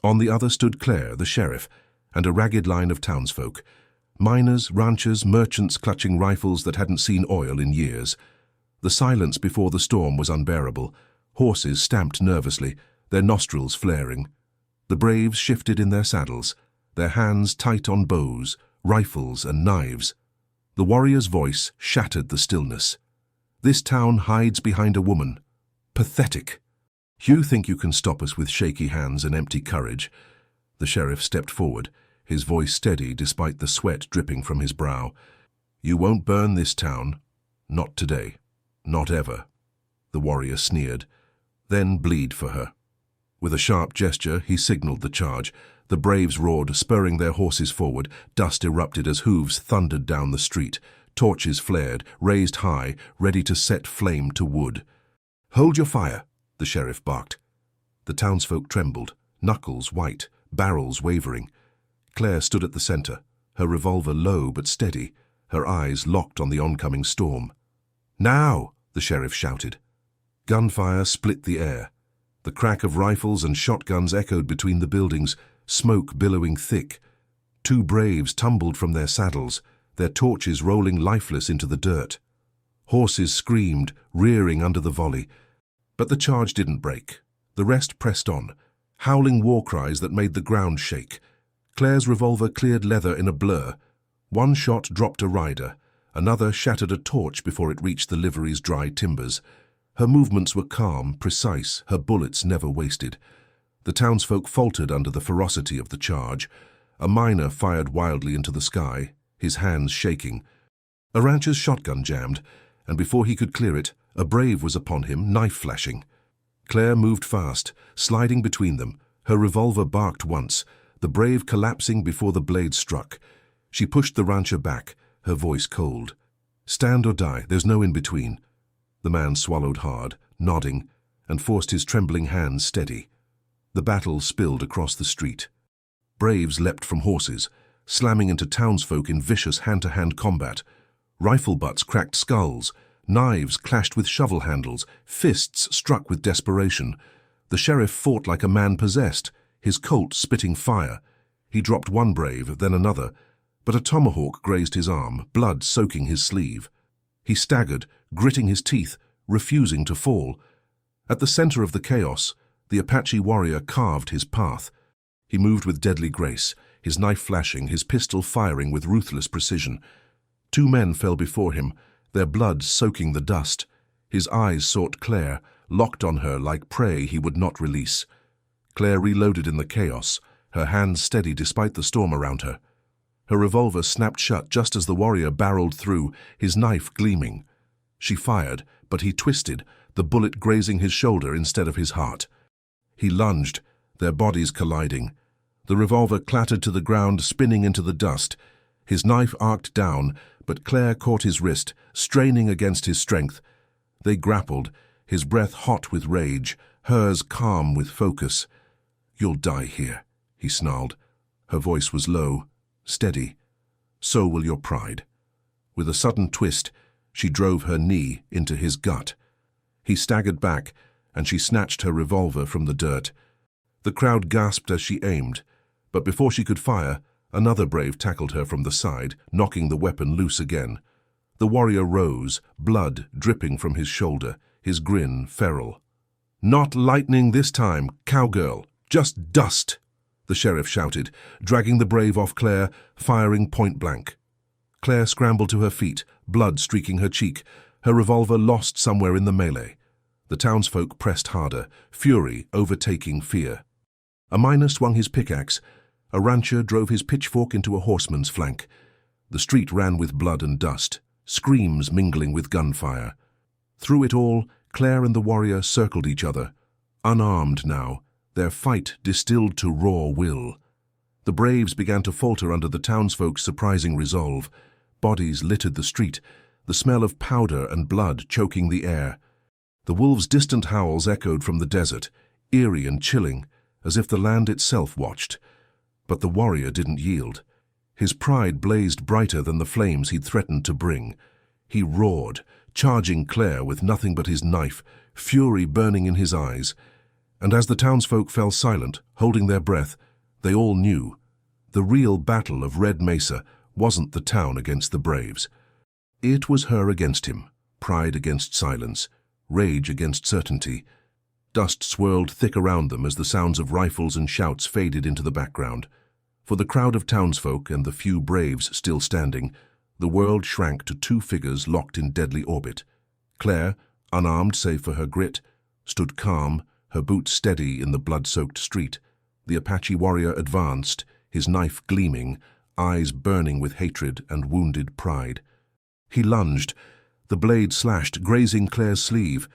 Speaker 1: On the other stood Claire, the sheriff, and a ragged line of townsfolk, miners, ranchers, merchants clutching rifles that hadn't seen oil in years. The silence before the storm was unbearable. Horses stamped nervously, their nostrils flaring. The braves shifted in their saddles, their hands tight on bows, rifles, and knives. The warrior's voice shattered the stillness. "This town hides behind a woman. Pathetic. You think you can stop us with shaky hands and empty courage?" The sheriff stepped forward, his voice steady despite the sweat dripping from his brow. "You won't burn this town. Not today. Not ever," the warrior sneered. "Then bleed for her." With a sharp gesture, he signaled the charge. The braves roared, spurring their horses forward. Dust erupted as hooves thundered down the street. Torches flared, raised high, ready to set flame to wood. "Hold your fire," the sheriff barked. The townsfolk trembled, knuckles white, barrels wavering. Claire stood at the center, her revolver low but steady, her eyes locked on the oncoming storm. "Now!" the sheriff shouted. Gunfire split the air. The crack of rifles and shotguns echoed between the buildings, smoke billowing thick. Two braves tumbled from their saddles, their torches rolling lifeless into the dirt. Horses screamed, rearing under the volley. But the charge didn't break. The rest pressed on, howling war cries that made the ground shake. Claire's revolver cleared leather in a blur. One shot dropped a rider. Another shattered a torch before it reached the livery's dry timbers. Her movements were calm, precise, her bullets never wasted. The townsfolk faltered under the ferocity of the charge. A miner fired wildly into the sky, his hands shaking. A rancher's shotgun jammed, and before he could clear it, a brave was upon him, knife flashing. Claire moved fast, sliding between them. Her revolver barked once, the brave collapsing before the blade struck. She pushed the rancher back, her voice cold. "Stand or die, there's no in-between." The man swallowed hard, nodding, and forced his trembling hands steady. The battle spilled across the street. Braves leapt from horses, slamming into townsfolk in vicious hand-to-hand combat. Rifle butts cracked skulls, knives clashed with shovel handles, fists struck with desperation. The sheriff fought like a man possessed, his Colt spitting fire. He dropped one brave, then another, but a tomahawk grazed his arm, blood soaking his sleeve. He staggered, gritting his teeth, refusing to fall. At the center of the chaos, the Apache warrior carved his path. He moved with deadly grace, his knife flashing, his pistol firing with ruthless precision. Two men fell before him, their blood soaking the dust. His eyes sought Claire, locked on her like prey he would not release. Claire reloaded in the chaos, her hands steady despite the storm around her. Her revolver snapped shut just as the warrior barreled through, his knife gleaming. She fired, but he twisted, the bullet grazing his shoulder instead of his heart. He lunged, their bodies colliding. The revolver clattered to the ground, spinning into the dust. His knife arced down, but Claire caught his wrist, straining against his strength. They grappled, his breath hot with rage, hers calm with focus. "You'll die here," he snarled. Her voice was low, steady. "So will your pride." With a sudden twist, she drove her knee into his gut. He staggered back, and she snatched her revolver from the dirt. The crowd gasped as she aimed, but before she could fire, another brave tackled her from the side, knocking the weapon loose again. The warrior rose, blood dripping from his shoulder, his grin feral. "Not lightning this time, cowgirl, just dust," the sheriff shouted, dragging the brave off Claire, firing point blank. Claire scrambled to her feet, blood streaking her cheek, her revolver lost somewhere in the melee. The townsfolk pressed harder, fury overtaking fear. A miner swung his pickaxe. A rancher drove his pitchfork into a horseman's flank. The street ran with blood and dust, screams mingling with gunfire. Through it all, Claire and the warrior circled each other, unarmed now, their fight distilled to raw will. The braves began to falter under the townsfolk's surprising resolve. Bodies littered the street, the smell of powder and blood choking the air. The wolves' distant howls echoed from the desert, eerie and chilling, as if the land itself watched. But the warrior didn't yield. His pride blazed brighter than the flames he'd threatened to bring. He roared, charging Claire with nothing but his knife, fury burning in his eyes. And as the townsfolk fell silent, holding their breath, they all knew. The real battle of Red Mesa wasn't the town against the braves. It was her against him, pride against silence, rage against certainty. Dust swirled thick around them as the sounds of rifles and shouts faded into the background. For the crowd of townsfolk and the few braves still standing, the world shrank to two figures locked in deadly orbit. Claire, unarmed save for her grit, stood calm, her boots steady in the blood-soaked street. The Apache warrior advanced, his knife gleaming, eyes burning with hatred and wounded pride. He lunged. The blade slashed, grazing Claire's sleeve.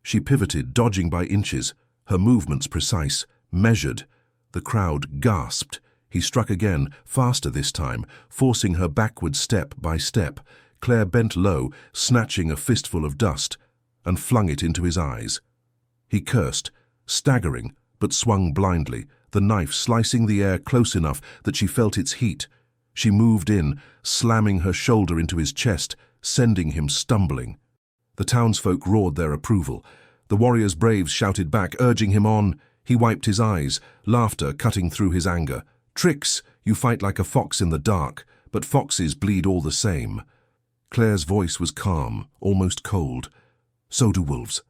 Speaker 1: She pivoted, dodging by inches, her movements precise, measured. The crowd gasped. He struck again, faster this time, forcing her backward step by step. Claire bent low, snatching a fistful of dust, and flung it into his eyes. He cursed, staggering, but swung blindly, the knife slicing the air close enough that she felt its heat. She moved in, slamming her shoulder into his chest, sending him stumbling. The townsfolk roared their approval. The warrior's braves shouted back, urging him on. He wiped his eyes, laughter cutting through his anger. "Tricks, you fight like a fox in the dark, but foxes bleed all the same." Claire's voice was calm, almost cold. "So do wolves."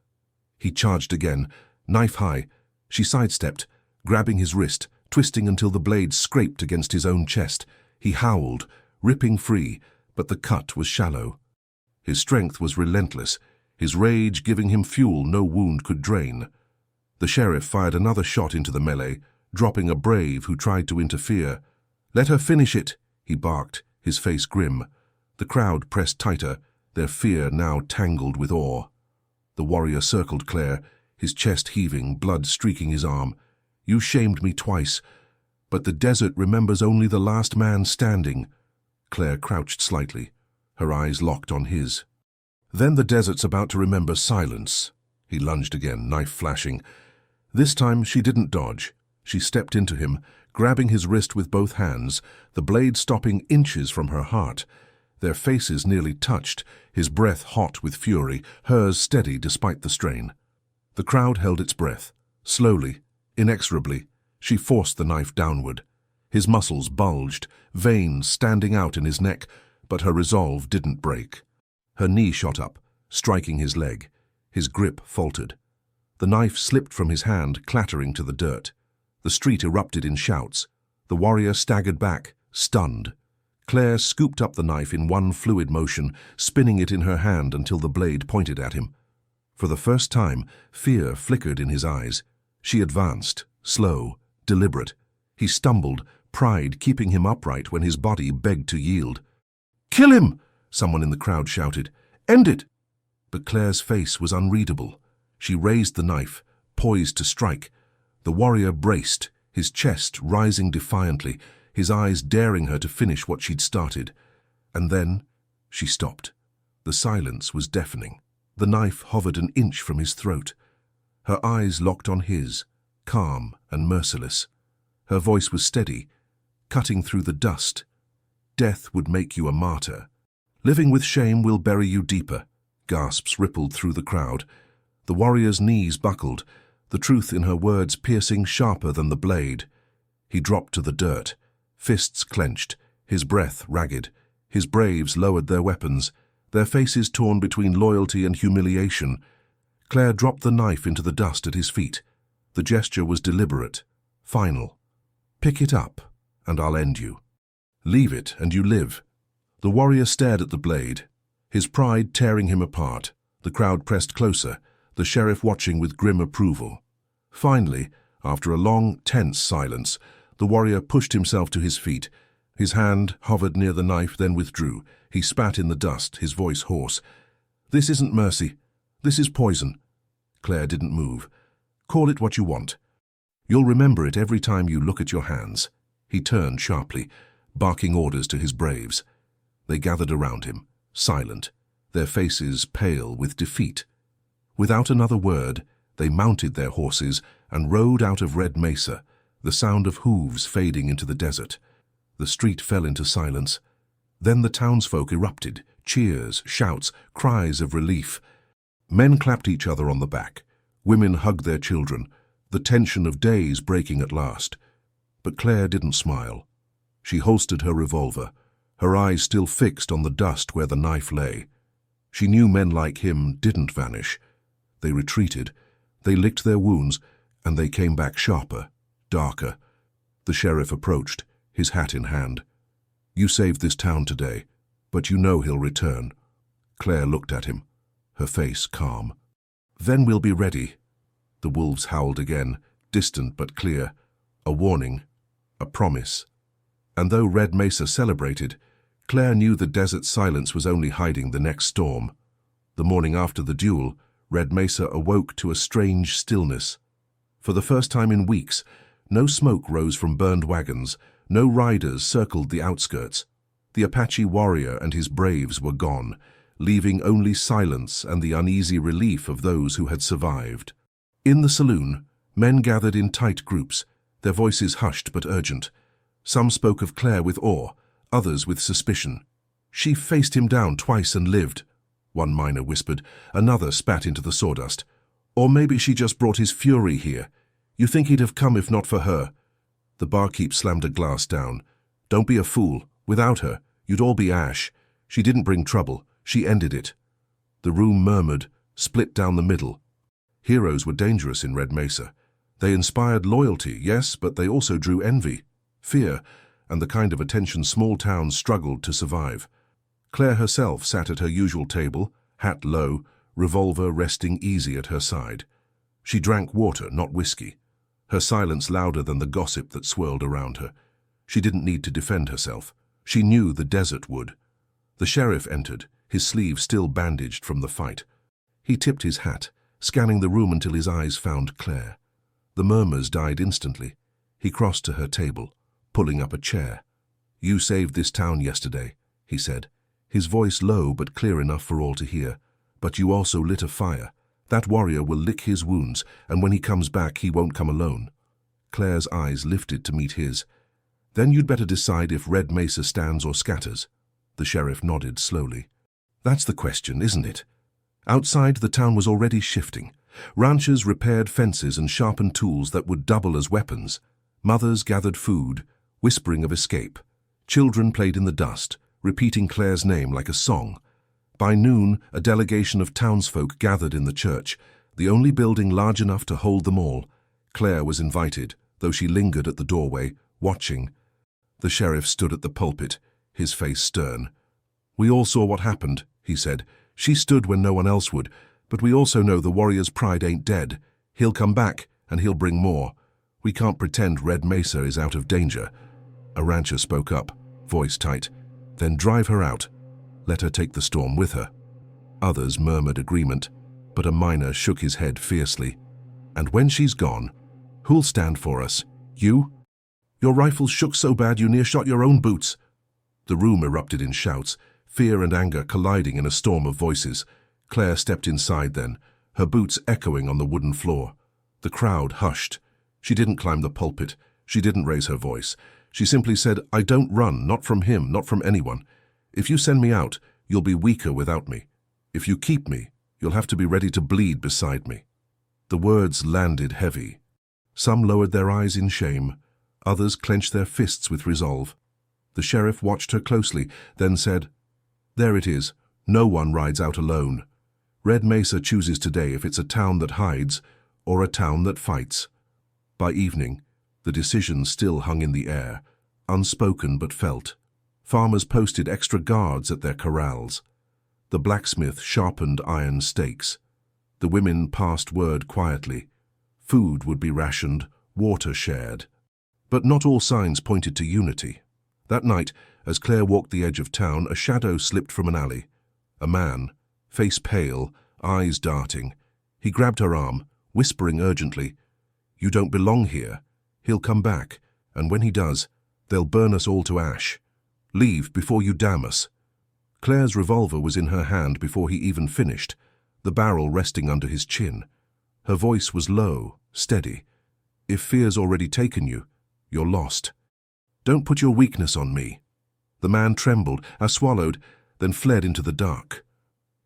Speaker 1: He charged again, knife high. She sidestepped, grabbing his wrist, twisting until the blade scraped against his own chest. He howled, ripping free, but the cut was shallow. His strength was relentless, his rage giving him fuel no wound could drain. The sheriff fired another shot into the melee, dropping a brave who tried to interfere. "Let her finish it," he barked, his face grim. The crowd pressed tighter, their fear now tangled with awe. The warrior circled Claire, his chest heaving, blood streaking his arm. "You shamed me twice, but the desert remembers only the last man standing." Claire crouched slightly, her eyes locked on his. "Then the desert's about to remember silence." He lunged again, knife flashing. This time she didn't dodge. She stepped into him, grabbing his wrist with both hands, the blade stopping inches from her heart. Their faces nearly touched, his breath hot with fury, hers steady despite the strain. The crowd held its breath. Slowly, inexorably, she forced the knife downward. His muscles bulged, veins standing out in his neck, but her resolve didn't break. Her knee shot up, striking his leg. His grip faltered. The knife slipped from his hand, clattering to the dirt. The street erupted in shouts. The warrior staggered back, stunned. Claire scooped up the knife in one fluid motion, spinning it in her hand until the blade pointed at him. For the first time, fear flickered in his eyes. She advanced, slow, deliberate. He stumbled, pride keeping him upright when his body begged to yield. "Kill him!" someone in the crowd shouted. "End it!" But Claire's face was unreadable. She raised the knife, poised to strike. The warrior braced, his chest rising defiantly, his eyes daring her to finish what she'd started. And then she stopped. The silence was deafening. The knife hovered an inch from his throat. Her eyes locked on his, calm and merciless. Her voice was steady, cutting through the dust. "Death would make you a martyr. Living with shame will bury you deeper." Gasps rippled through the crowd. The warrior's knees buckled, the truth in her words piercing sharper than the blade. He dropped to the dirt, fists clenched, his breath ragged. His braves lowered their weapons, their faces torn between loyalty and humiliation. Claire dropped the knife into the dust at his feet. The gesture was deliberate, final. "Pick it up, and I'll end you. Leave it, and you live." The warrior stared at the blade, his pride tearing him apart. The crowd pressed closer, the sheriff watching with grim approval. Finally, after a long, tense silence, the warrior pushed himself to his feet. His hand hovered near the knife, then withdrew. He spat in the dust, his voice hoarse. "This isn't mercy. This is poison." Claire didn't move. "Call it what you want. You'll remember it every time you look at your hands." He turned sharply, barking orders to his braves. They gathered around him, silent, their faces pale with defeat. Without another word, they mounted their horses and rode out of Red Mesa, the sound of hooves fading into the desert. The street fell into silence. Then the townsfolk erupted, cheers, shouts, cries of relief. Men clapped each other on the back. Women hugged their children, the tension of days breaking at last. But Claire didn't smile. She holstered her revolver, her eyes still fixed on the dust where the knife lay. She knew men like him didn't vanish. They retreated, they licked their wounds, and they came back sharper, darker. The sheriff approached, his hat in hand. "You saved this town today, but you know he'll return." Claire looked at him, her face calm. "Then we'll be ready." The wolves howled again, distant but clear. A warning, a promise. And though Red Mesa celebrated, Claire knew the desert silence was only hiding the next storm. The morning after the duel, Red Mesa awoke to a strange stillness. For the first time in weeks, no smoke rose from burned wagons, no riders circled the outskirts. The Apache warrior and his braves were gone, leaving only silence and the uneasy relief of those who had survived. In the saloon, men gathered in tight groups, their voices hushed but urgent. Some spoke of Claire with awe, others with suspicion. "She faced him down twice and lived," one miner whispered. Another spat into the sawdust. "Or maybe she just brought his fury here. You think he'd have come if not for her?" The barkeep slammed a glass down. "Don't be a fool. Without her, you'd all be ash. She didn't bring trouble. She ended it." The room murmured, split down the middle. Heroes were dangerous in Red Mesa. They inspired loyalty, yes, but they also drew envy, fear, and the kind of attention small towns struggled to survive. Claire herself sat at her usual table, hat low, revolver resting easy at her side. She drank water, not whiskey, her silence louder than the gossip that swirled around her. She didn't need to defend herself. She knew the desert would. The sheriff entered, his sleeve still bandaged from the fight. He tipped his hat, scanning the room until his eyes found Claire. The murmurs died instantly. He crossed to her table, pulling up a chair. "You saved this town yesterday," he said, his voice low but clear enough for all to hear. "But you also lit a fire. That warrior will lick his wounds, and when he comes back, he won't come alone." Claire's eyes lifted to meet his. "Then you'd better decide if Red Mesa stands or scatters." The sheriff nodded slowly. "That's the question, isn't it?" Outside, the town was already shifting. Ranchers repaired fences and sharpened tools that would double as weapons. Mothers gathered food, whispering of escape. Children played in the dust, repeating Claire's name like a song. By noon, a delegation of townsfolk gathered in the church, the only building large enough to hold them all. Claire was invited, though she lingered at the doorway, watching. The sheriff stood at the pulpit, his face stern. "We all saw what happened," he said. "She stood when no one else would, but we also know the warrior's pride ain't dead. He'll come back, and he'll bring more. We can't pretend Red Mesa is out of danger." A rancher spoke up, voice tight. "Then drive her out. Let her take the storm with her." Others murmured agreement, but a miner shook his head fiercely. "And when she's gone, who'll stand for us? You? Your rifle shook so bad you near shot your own boots." The room erupted in shouts, fear and anger colliding in a storm of voices. Claire stepped inside then, her boots echoing on the wooden floor. The crowd hushed. She didn't climb the pulpit. She didn't raise her voice. She simply said, "I don't run, not from him, not from anyone. If you send me out, you'll be weaker without me. If you keep me, you'll have to be ready to bleed beside me." The words landed heavy. Some lowered their eyes in shame. Others clenched their fists with resolve. The sheriff watched her closely, then said, "There it is. No one rides out alone. Red Mesa chooses today if it's a town that hides or a town that fights." By evening, the decision still hung in the air, unspoken but felt. Farmers posted extra guards at their corrals. The blacksmith sharpened iron stakes. The women passed word quietly. Food would be rationed, water shared. But not all signs pointed to unity. That night, as Claire walked the edge of town, a shadow slipped from an alley. A man, face pale, eyes darting. He grabbed her arm, whispering urgently, "You don't belong here. He'll come back, and when he does, they'll burn us all to ash. Leave before you damn us." Claire's revolver was in her hand before he even finished, the barrel resting under his chin. Her voice was low, steady. "If fear's already taken you, you're lost. Don't put your weakness on me." The man trembled, swallowed, then fled into the dark.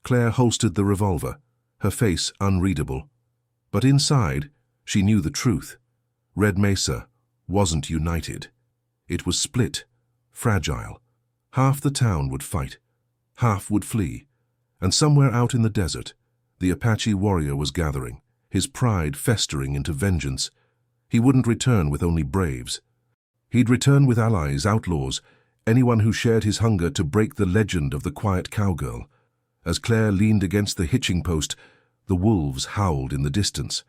Speaker 1: Claire holstered the revolver, her face unreadable. But inside, she knew the truth. Red Mesa wasn't united. It was split, fragile. Half the town would fight, half would flee. And somewhere out in the desert, the Apache warrior was gathering, his pride festering into vengeance. He wouldn't return with only braves. He'd return with allies, outlaws, anyone who shared his hunger to break the legend of the quiet cowgirl. As Claire leaned against the hitching post, the wolves howled in the distance.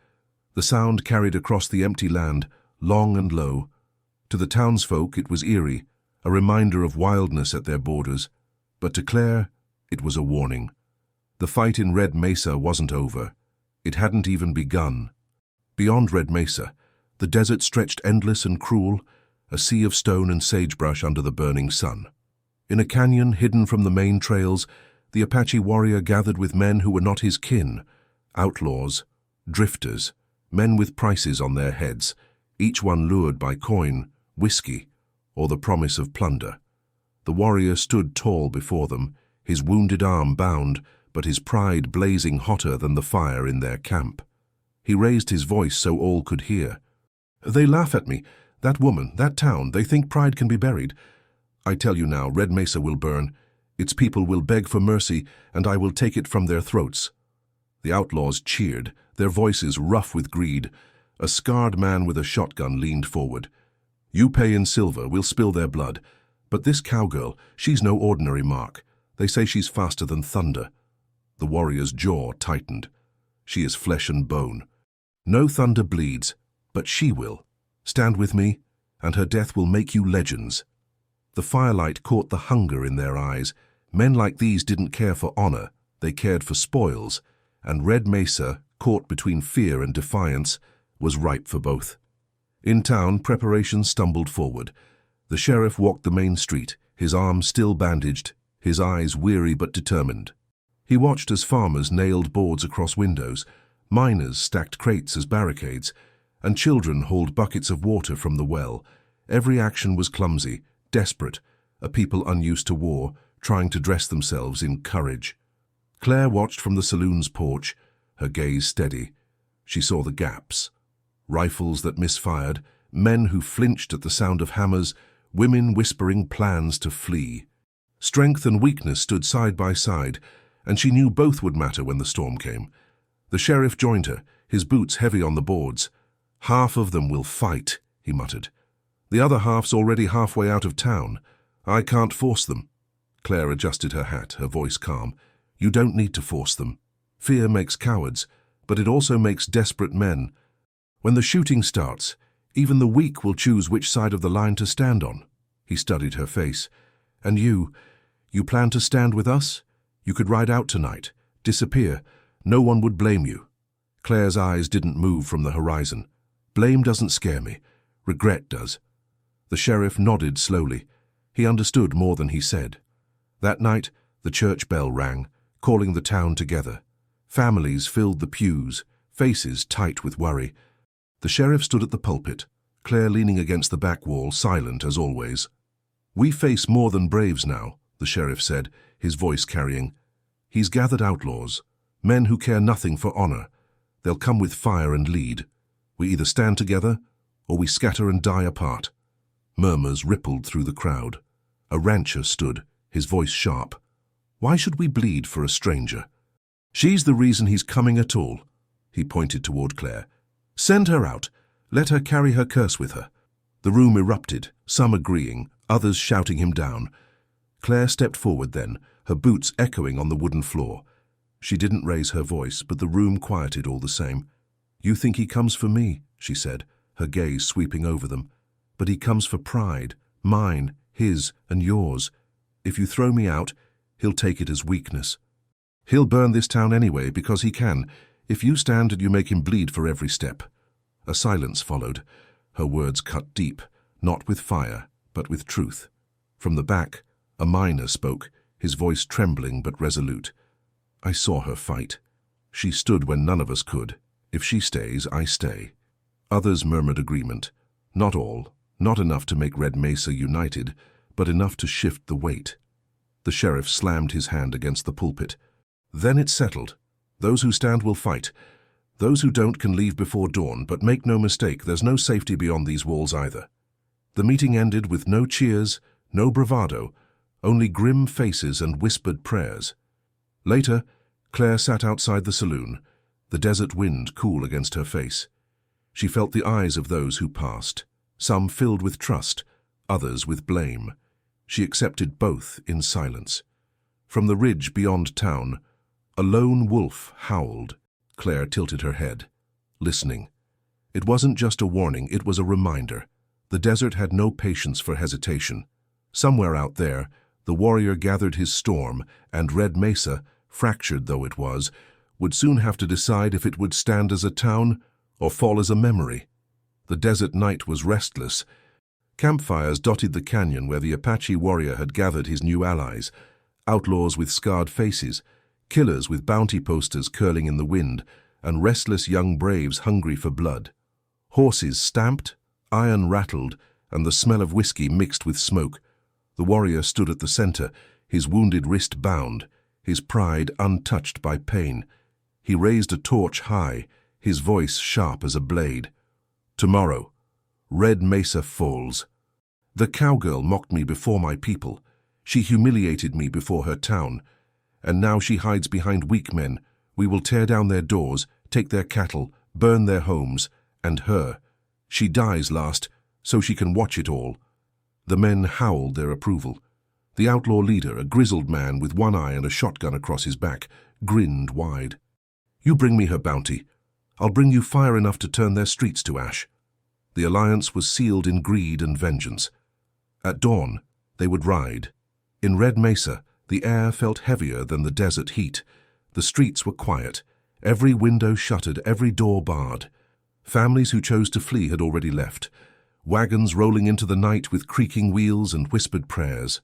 Speaker 1: The sound carried across the empty land, long and low. To the townsfolk it was eerie, a reminder of wildness at their borders, but to Claire, it was a warning. The fight in Red Mesa wasn't over. It hadn't even begun. Beyond Red Mesa, the desert stretched endless and cruel, a sea of stone and sagebrush under the burning sun. In a canyon hidden from the main trails, the Apache warrior gathered with men who were not his kin, outlaws, drifters, men with prices on their heads, each one lured by coin, whiskey, or the promise of plunder. The warrior stood tall before them, his wounded arm bound, but his pride blazing hotter than the fire in their camp. He raised his voice so all could hear. "They laugh at me. That woman, that town, they think pride can be buried. I tell you now, Red Mesa will burn. Its people will beg for mercy, and I will take it from their throats." The outlaws cheered, their voices rough with greed. A scarred man with a shotgun leaned forward. "You pay in silver, we'll spill their blood. But this cowgirl, she's no ordinary mark. They say she's faster than thunder." The warrior's jaw tightened. "She is flesh and bone. No thunder bleeds, but she will. Stand with me, and her death will make you legends." The firelight caught the hunger in their eyes. Men like these didn't care for honor, they cared for spoils, and Red Mesa, caught between fear and defiance, was ripe for both. In town, preparations stumbled forward. The sheriff walked the main street, his arm still bandaged, his eyes weary but determined. He watched as farmers nailed boards across windows, miners stacked crates as barricades, and children hauled buckets of water from the well. Every action was clumsy, desperate, a people unused to war, trying to dress themselves in courage. Claire watched from the saloon's porch, her gaze steady. She saw the gaps. Rifles that misfired, men who flinched at the sound of hammers, women whispering plans to flee. Strength and weakness stood side by side, and she knew both would matter when the storm came. The sheriff joined her, his boots heavy on the boards. "Half of them will fight," he muttered. "The other half's already halfway out of town. I can't force them." Claire adjusted her hat, her voice calm. "You don't need to force them. Fear makes cowards, but it also makes desperate men. When the shooting starts, even the weak will choose which side of the line to stand on." He studied her face. "And you plan to stand with us? You could ride out tonight, disappear. No one would blame you." Claire's eyes didn't move from the horizon. "Blame doesn't scare me. Regret does." The sheriff nodded slowly. He understood more than he said. That night, the church bell rang, calling the town together. Families filled the pews, faces tight with worry. The sheriff stood at the pulpit, Claire leaning against the back wall, silent as always. "We face more than braves now," the sheriff said, his voice carrying. "He's gathered outlaws, men who care nothing for honor. They'll come with fire and lead. We either stand together, or we scatter and die apart." Murmurs rippled through the crowd. A rancher stood, his voice sharp. "Why should we bleed for a stranger? She's the reason he's coming at all." He pointed toward Claire. "Send her out. Let her carry her curse with her." The room erupted, some agreeing, others shouting him down. Claire stepped forward then, her boots echoing on the wooden floor. She didn't raise her voice, but the room quieted all the same. "You think he comes for me," she said, her gaze sweeping over them. "But he comes for pride, mine, his, and yours. If you throw me out, he'll take it as weakness. He'll burn this town anyway because he can, if you stand and you make him bleed for every step." A silence followed, her words cut deep, not with fire, but with truth. From the back, a miner spoke, his voice trembling but resolute. "I saw her fight. She stood when none of us could. If she stays, I stay." Others murmured agreement. Not all, not enough to make Red Mesa united, but enough to shift the weight. The sheriff slammed his hand against the pulpit. "Then it's settled. Those who stand will fight. Those who don't can leave before dawn, but make no mistake, there's no safety beyond these walls either." The meeting ended with no cheers, no bravado, only grim faces and whispered prayers. Later, Claire sat outside the saloon, the desert wind cool against her face. She felt the eyes of those who passed, some filled with trust, others with blame. She accepted both in silence. From the ridge beyond town, a lone wolf howled. Claire tilted her head, listening. It wasn't just a warning, it was a reminder. The desert had no patience for hesitation. Somewhere out there, the warrior gathered his storm, and Red Mesa, fractured though it was, would soon have to decide if it would stand as a town or fall as a memory. The desert night was restless. Campfires dotted the canyon where the Apache warrior had gathered his new allies, outlaws with scarred faces, killers with bounty posters curling in the wind, and restless young braves hungry for blood. Horses stamped, iron rattled, and the smell of whiskey mixed with smoke. The warrior stood at the center, his wounded wrist bound, his pride untouched by pain. He raised a torch high, his voice sharp as a blade. Tomorrow, Red Mesa falls. The cowgirl mocked me before my people. She humiliated me before her town. And now she hides behind weak men. We will tear down their doors, take their cattle, burn their homes, and her. She dies last, so she can watch it all. The men howled their approval. The outlaw leader, a grizzled man with one eye and a shotgun across his back, grinned wide. You bring me her bounty. I'll bring you fire enough to turn their streets to ash. The alliance was sealed in greed and vengeance. At dawn, they would ride. In Red Mesa, the air felt heavier than the desert heat. The streets were quiet, every window shuttered, every door barred. Families who chose to flee had already left, wagons rolling into the night with creaking wheels and whispered prayers.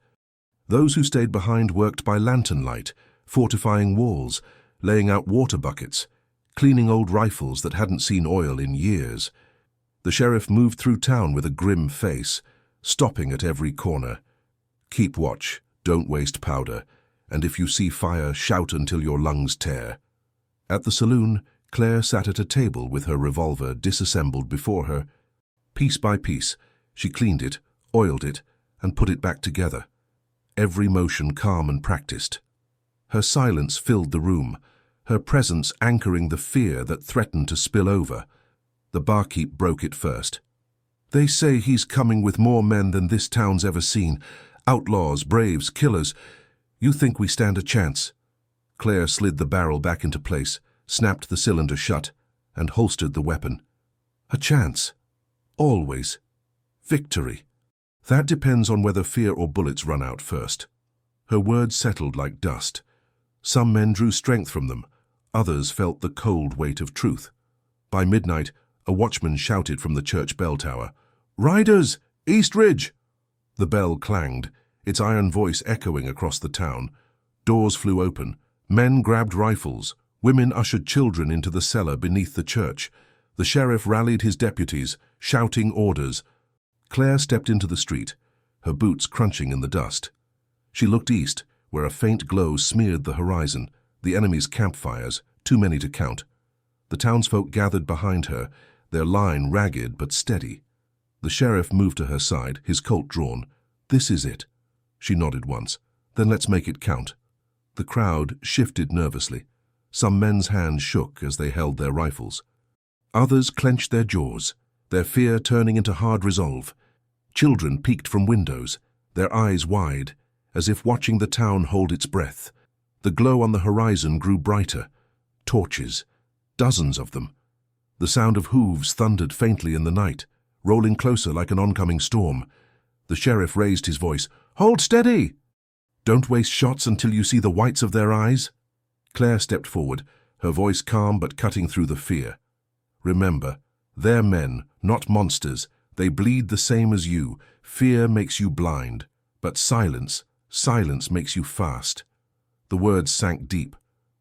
Speaker 1: Those who stayed behind worked by lantern light, fortifying walls, laying out water buckets, cleaning old rifles that hadn't seen oil in years. The sheriff moved through town with a grim face, stopping at every corner. Keep watch, don't waste powder, and if you see fire, shout until your lungs tear. At the saloon, Claire sat at a table with her revolver disassembled before her. Piece by piece, she cleaned it, oiled it, and put it back together, every motion calm and practiced. Her silence filled the room, her presence anchoring the fear that threatened to spill over. The barkeep broke it first. They say he's coming with more men than this town's ever seen. Outlaws, braves, killers. You think we stand a chance? Claire slid the barrel back into place, snapped the cylinder shut, and holstered the weapon. A chance. Always. Victory. That depends on whether fear or bullets run out first. Her words settled like dust. Some men drew strength from them. Others felt the cold weight of truth. By midnight, a watchman shouted from the church bell tower, "Riders! East Ridge!" The bell clanged, its iron voice echoing across the town. Doors flew open. Men grabbed rifles. Women ushered children into the cellar beneath the church. The sheriff rallied his deputies, shouting orders. Claire stepped into the street, her boots crunching in the dust. She looked east, where a faint glow smeared the horizon, the enemy's campfires, too many to count. The townsfolk gathered behind her, their line ragged but steady. The sheriff moved to her side, his Colt drawn. "This is it." She nodded once. "Then let's make it count." The crowd shifted nervously. Some men's hands shook as they held their rifles. Others clenched their jaws, their fear turning into hard resolve. Children peeked from windows, their eyes wide, as if watching the town hold its breath. The glow on the horizon grew brighter. Torches, dozens of them. The sound of hooves thundered faintly in the night, rolling closer like an oncoming storm. The sheriff raised his voice. "Hold steady! Don't waste shots until you see the whites of their eyes." Claire stepped forward, her voice calm but cutting through the fear. "Remember, they're men, not monsters. They bleed the same as you. Fear makes you blind, but silence makes you fast." The words sank deep.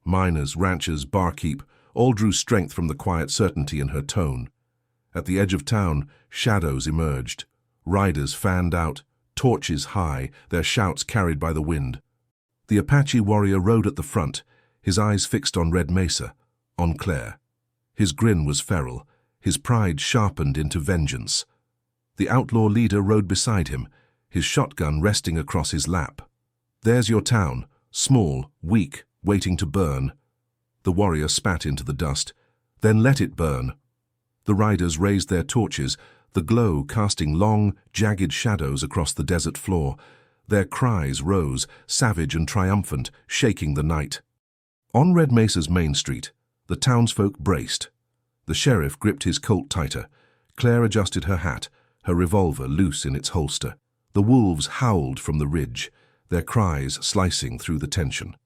Speaker 1: Miners, ranchers, barkeep, all drew strength from the quiet certainty in her tone. At the edge of town, shadows emerged. Riders fanned out, torches high, their shouts carried by the wind. The Apache warrior rode at the front, his eyes fixed on Red Mesa, on Claire. His grin was feral, his pride sharpened into vengeance. The outlaw leader rode beside him, his shotgun resting across his lap. "There's your town, small, weak, waiting to burn." The warrior spat into the dust. "Then let it burn." The riders raised their torches, the glow casting long, jagged shadows across the desert floor. Their cries rose, savage and triumphant, shaking the night. On Red Mesa's main street, the townsfolk braced. The sheriff gripped his Colt tighter. Claire adjusted her hat, her revolver loose in its holster. The wolves howled from the ridge, their cries slicing through the tension.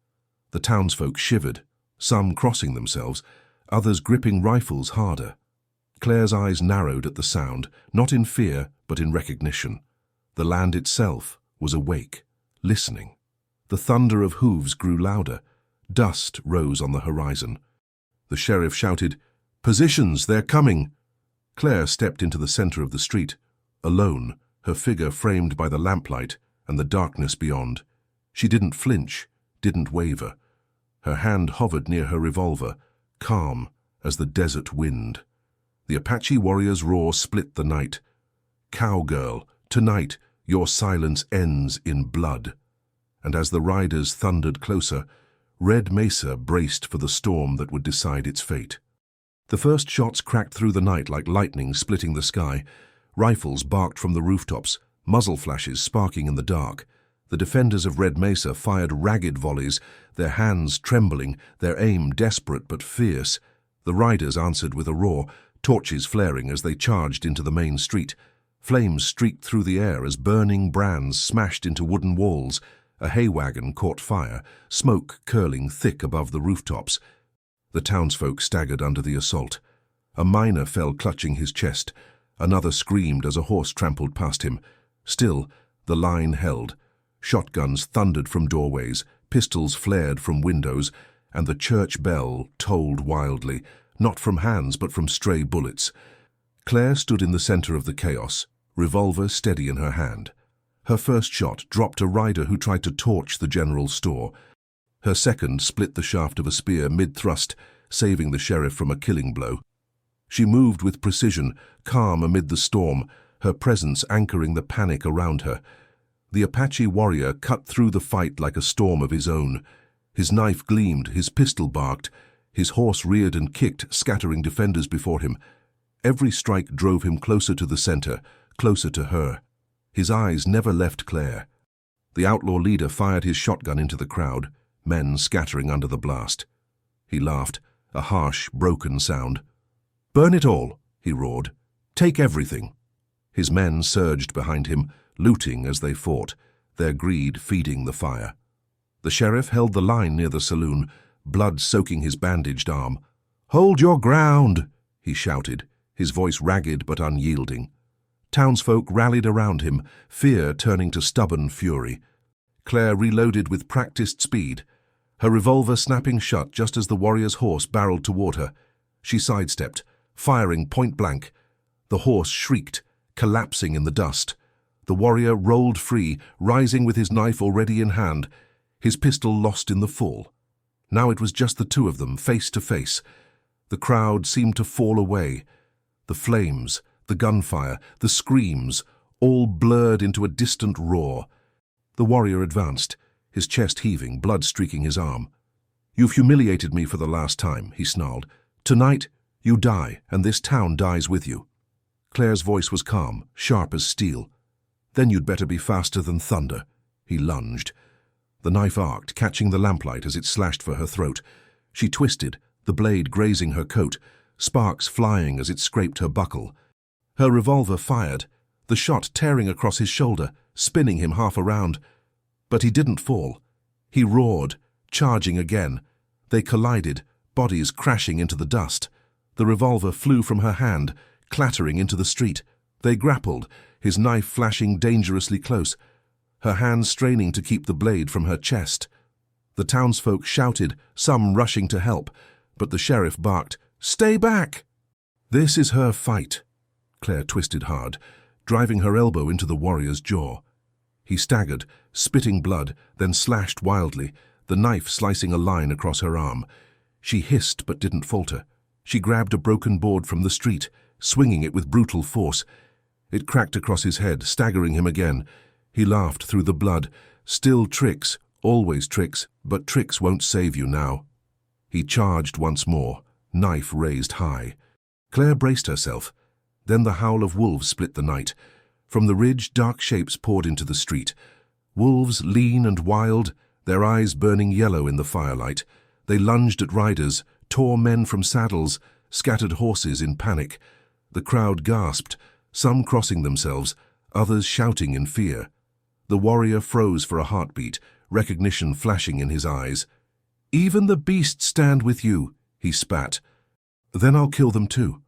Speaker 1: The townsfolk shivered, some crossing themselves, others gripping rifles harder. Claire's eyes narrowed at the sound, not in fear, but in recognition. The land itself was awake, listening. The thunder of hooves grew louder. Dust rose on the horizon. The sheriff shouted, "Positions, they're coming!" Claire stepped into the center of the street, alone, her figure framed by the lamplight and the darkness beyond. She didn't flinch, didn't waver. Her hand hovered near her revolver, calm as the desert wind. The Apache warrior's roar split the night. "Cowgirl, tonight your silence ends in blood." And as the riders thundered closer, Red Mesa braced for the storm that would decide its fate. The first shots cracked through the night like lightning splitting the sky. Rifles barked from the rooftops, muzzle flashes sparking in the dark. The defenders of Red Mesa fired ragged volleys, their hands trembling, their aim desperate but fierce. The riders answered with a roar, torches flaring as they charged into the main street. Flames streaked through the air as burning brands smashed into wooden walls. A hay wagon caught fire, smoke curling thick above the rooftops. The townsfolk staggered under the assault. A miner fell clutching his chest. Another screamed as a horse trampled past him. Still, the line held. Shotguns thundered from doorways, pistols flared from windows, and the church bell tolled wildly, not from hands but from stray bullets. Claire stood in the center of the chaos, revolver steady in her hand. Her first shot dropped a rider who tried to torch the general store. Her second split the shaft of a spear mid-thrust, saving the sheriff from a killing blow. She moved with precision, calm amid the storm, her presence anchoring the panic around her. The Apache warrior cut through the fight like a storm of his own. His knife gleamed, his pistol barked, his horse reared and kicked, scattering defenders before him. Every strike drove him closer to the center, closer to her. His eyes never left Claire. The outlaw leader fired his shotgun into the crowd, men scattering under the blast. He laughed, a harsh, broken sound. "Burn it all," he roared. "Take everything." His men surged behind him, looting as they fought, their greed feeding the fire. The sheriff held the line near the saloon, blood soaking his bandaged arm. "Hold your ground," he shouted, his voice ragged but unyielding. Townsfolk rallied around him, fear turning to stubborn fury. Claire reloaded with practiced speed, her revolver snapping shut just as the warrior's horse barreled toward her. She sidestepped, firing point-blank. The horse shrieked, collapsing in the dust. The warrior rolled free, rising with his knife already in hand, his pistol lost in the fall. Now it was just the two of them, face to face. The crowd seemed to fall away. The flames, the gunfire, the screams, all blurred into a distant roar. The warrior advanced, his chest heaving, blood streaking his arm. "You've humiliated me for the last time," he snarled. "Tonight, you die, and this town dies with you." Claire's voice was calm, sharp as steel. "Then you'd better be faster than thunder." He lunged. The knife arced, catching the lamplight as it slashed for her throat. She twisted, the blade grazing her coat, sparks flying as it scraped her buckle. Her revolver fired, the shot tearing across his shoulder, spinning him half around. But he didn't fall. He roared, charging again. They collided, bodies crashing into the dust. The revolver flew from her hand, clattering into the street. They grappled, his knife flashing dangerously close, her hand straining to keep the blade from her chest. The townsfolk shouted, some rushing to help, but the sheriff barked, "Stay back!" "This is her fight." Claire twisted hard, driving her elbow into the warrior's jaw. He staggered, spitting blood, then slashed wildly, the knife slicing a line across her arm. She hissed but didn't falter. She grabbed a broken board from the street, swinging it with brutal force. It cracked across his head, staggering him again. He laughed through the blood. "Still tricks, always tricks, but tricks won't save you now." He charged once more, knife raised high. Claire braced herself. Then the howl of wolves split the night. From the ridge, dark shapes poured into the street. Wolves, lean and wild, their eyes burning yellow in the firelight. They lunged at riders, tore men from saddles, scattered horses in panic. The crowd gasped, some crossing themselves, others shouting in fear. The warrior froze for a heartbeat, recognition flashing in his eyes. "Even the beasts stand with you," he spat. "Then I'll kill them too."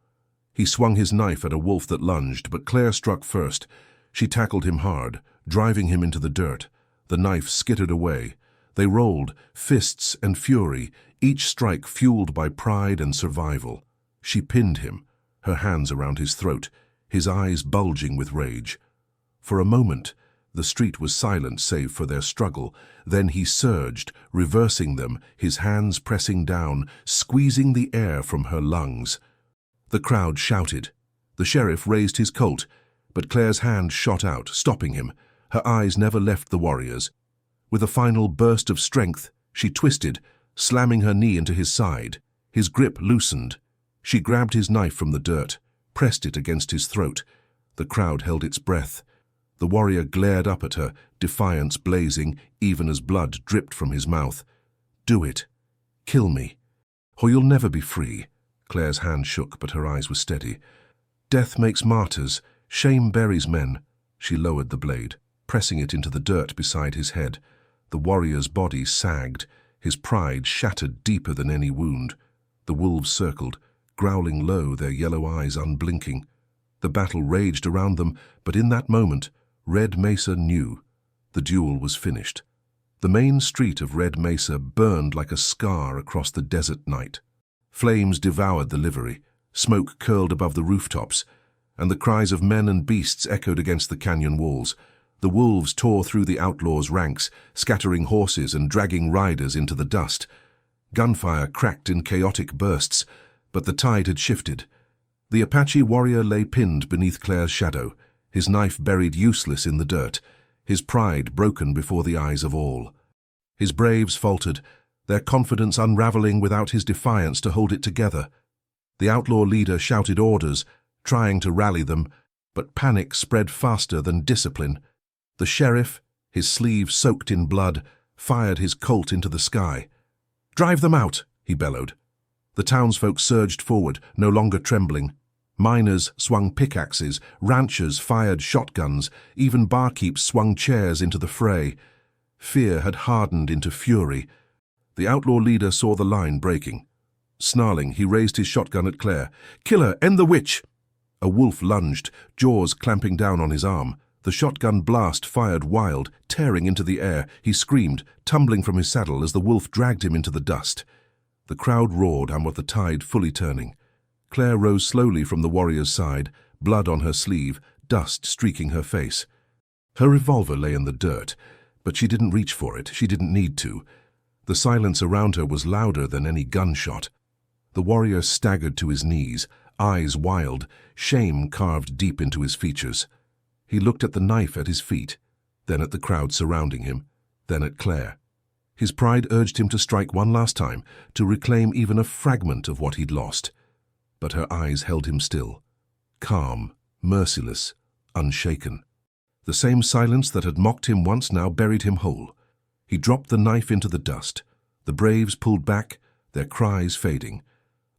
Speaker 1: He swung his knife at a wolf that lunged, but Claire struck first. She tackled him hard, driving him into the dirt. The knife skittered away. They rolled, fists and fury, each strike fueled by pride and survival. She pinned him, her hands around his throat, his eyes bulging with rage. For a moment, the street was silent save for their struggle. Then he surged, reversing them, his hands pressing down, squeezing the air from her lungs. The crowd shouted. The sheriff raised his Colt, but Claire's hand shot out, stopping him. Her eyes never left the warrior's. With a final burst of strength, she twisted, slamming her knee into his side. His grip loosened. She grabbed his knife from the dirt, pressed it against his throat. The crowd held its breath. The warrior glared up at her, defiance blazing, even as blood dripped from his mouth. "Do it. Kill me. Or you'll never be free." Claire's hand shook, but her eyes were steady. "Death makes martyrs. Shame buries men." She lowered the blade, pressing it into the dirt beside his head. The warrior's body sagged, his pride shattered deeper than any wound. The wolves circled, growling low, their yellow eyes unblinking. The battle raged around them, but in that moment, Red Mesa knew. The duel was finished. The main street of Red Mesa burned like a scar across the desert night. Flames devoured the livery, smoke curled above the rooftops, and the cries of men and beasts echoed against the canyon walls. The wolves tore through the outlaws' ranks, scattering horses and dragging riders into the dust. Gunfire cracked in chaotic bursts, but the tide had shifted. The Apache warrior lay pinned beneath Claire's shadow, his knife buried useless in the dirt, his pride broken before the eyes of all. His braves faltered, their confidence unraveling without his defiance to hold it together. The outlaw leader shouted orders, trying to rally them, but panic spread faster than discipline. The sheriff, his sleeve soaked in blood, fired his Colt into the sky. "Drive them out," he bellowed. The townsfolk surged forward, no longer trembling. Miners swung pickaxes, ranchers fired shotguns, even barkeeps swung chairs into the fray. Fear had hardened into fury. The outlaw leader saw the line breaking. Snarling, he raised his shotgun at Claire. "Kill her! End the witch!" A wolf lunged, jaws clamping down on his arm. The shotgun blast fired wild, tearing into the air. He screamed, tumbling from his saddle as the wolf dragged him into the dust. The crowd roared and with the tide fully turning. Claire rose slowly from the warrior's side, blood on her sleeve, dust streaking her face. Her revolver lay in the dirt, but she didn't reach for it. She didn't need to. The silence around her was louder than any gunshot. The warrior staggered to his knees, eyes wild, shame carved deep into his features. He looked at the knife at his feet, then at the crowd surrounding him, then at Claire. His pride urged him to strike one last time, to reclaim even a fragment of what he'd lost. But her eyes held him still, calm, merciless, unshaken. The same silence that had mocked him once now buried him whole. He dropped the knife into the dust. The braves pulled back, their cries fading.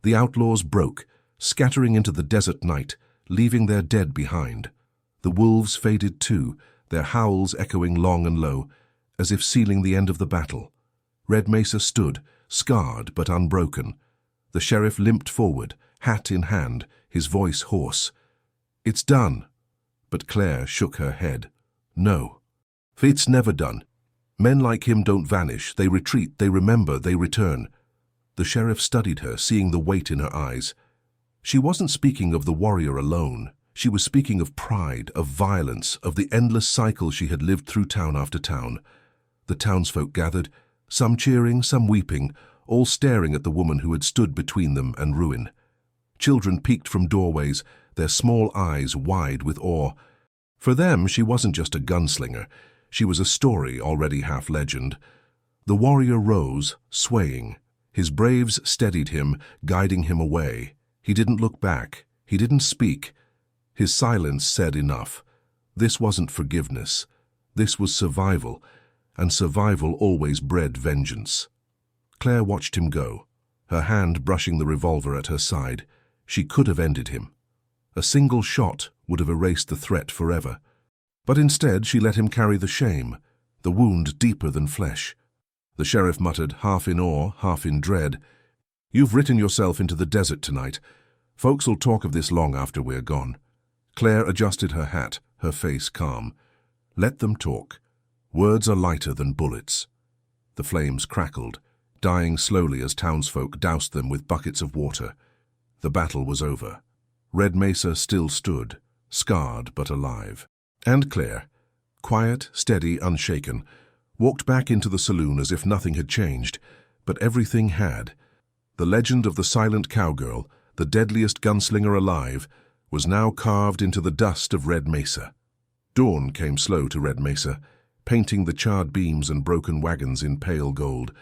Speaker 1: The outlaws broke, scattering into the desert night, leaving their dead behind. The wolves faded too, their howls echoing long and low, as if sealing the end of the battle. Red Mesa stood, scarred but unbroken. The sheriff limped forward, hat in hand, his voice hoarse. "It's done." But Claire shook her head. "No. It's never done. Men like him don't vanish. They retreat, they remember, they return." The sheriff studied her, seeing the weight in her eyes. She wasn't speaking of the warrior alone. She was speaking of pride, of violence, of the endless cycle she had lived through town after town. The townsfolk gathered, some cheering, some weeping, all staring at the woman who had stood between them and ruin. Children peeked from doorways, their small eyes wide with awe. For them, she wasn't just a gunslinger. She was a story already half legend. The warrior rose, swaying. His braves steadied him, guiding him away. He didn't look back. He didn't speak. His silence said enough. This wasn't forgiveness. This was survival, and survival always bred vengeance. Claire watched him go, her hand brushing the revolver at her side. She could have ended him. A single shot would have erased the threat forever. But instead she let him carry the shame, the wound deeper than flesh. The sheriff muttered, half in awe, half in dread, "You've written yourself into the desert tonight. Folks'll talk of this long after we're gone." Claire adjusted her hat, her face calm. "Let them talk. Words are lighter than bullets." The flames crackled, dying slowly as townsfolk doused them with buckets of water. The battle was over. Red Mesa still stood, scarred but alive. And Claire, quiet, steady, unshaken, walked back into the saloon as if nothing had changed, but everything had. The legend of the silent cowgirl, the deadliest gunslinger alive, was now carved into the dust of Red Mesa. Dawn came slow to Red Mesa, painting the charred beams and broken wagons in pale gold.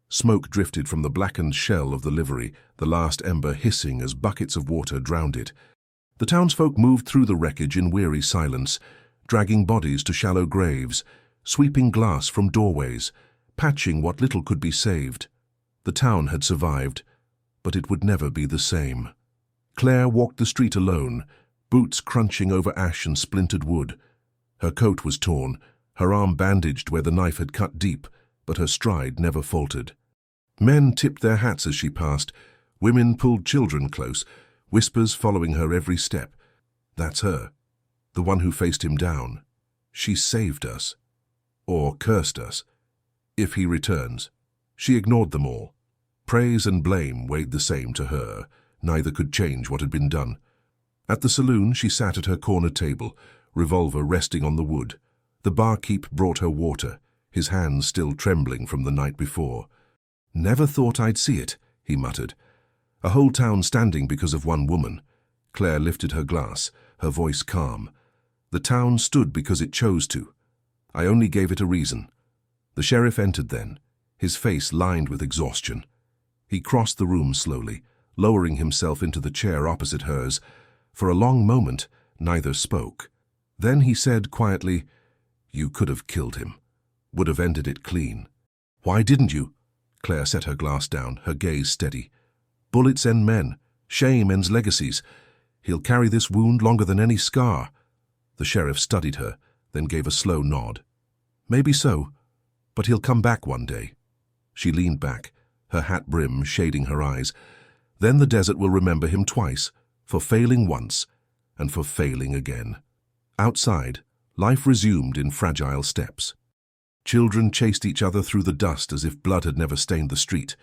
Speaker 1: Smoke drifted from the blackened shell of the livery, the last ember hissing as buckets of water drowned it. The townsfolk moved through the wreckage in weary silence, dragging bodies to shallow graves, sweeping glass from doorways, patching what little could be saved. The town had survived, but it would never be the same. Claire walked the street alone, boots crunching over ash and splintered wood. Her coat was torn, her arm bandaged where the knife had cut deep, but her stride never faltered. Men tipped their hats as she passed, women pulled children close, whispers following her every step. That's her, the one who faced him down. She saved us. Or cursed us. If he returns. She ignored them all. Praise and blame weighed the same to her. Neither could change what had been done. At the saloon, she sat at her corner table, revolver resting on the wood. The barkeep brought her water, his hands still trembling from the night before. "Never thought I'd see it," he muttered. "A whole town standing because of one woman." Claire lifted her glass, her voice calm. "The town stood because it chose to. I only gave it a reason." The sheriff entered then, his face lined with exhaustion. He crossed the room slowly, lowering himself into the chair opposite hers. For a long moment, neither spoke. Then he said quietly, "You could have killed him. Would have ended it clean." "Why didn't you?" Claire set her glass down, her gaze steady. "Bullets end men. Shame ends legacies. He'll carry this wound longer than any scar." The sheriff studied her, then gave a slow nod. "Maybe so, but he'll come back one day." She leaned back, her hat brim shading her eyes. "Then the desert will remember him twice, for failing once and for failing again." Outside, life resumed in fragile steps. Children chased each other through the dust as if blood had never stained the street.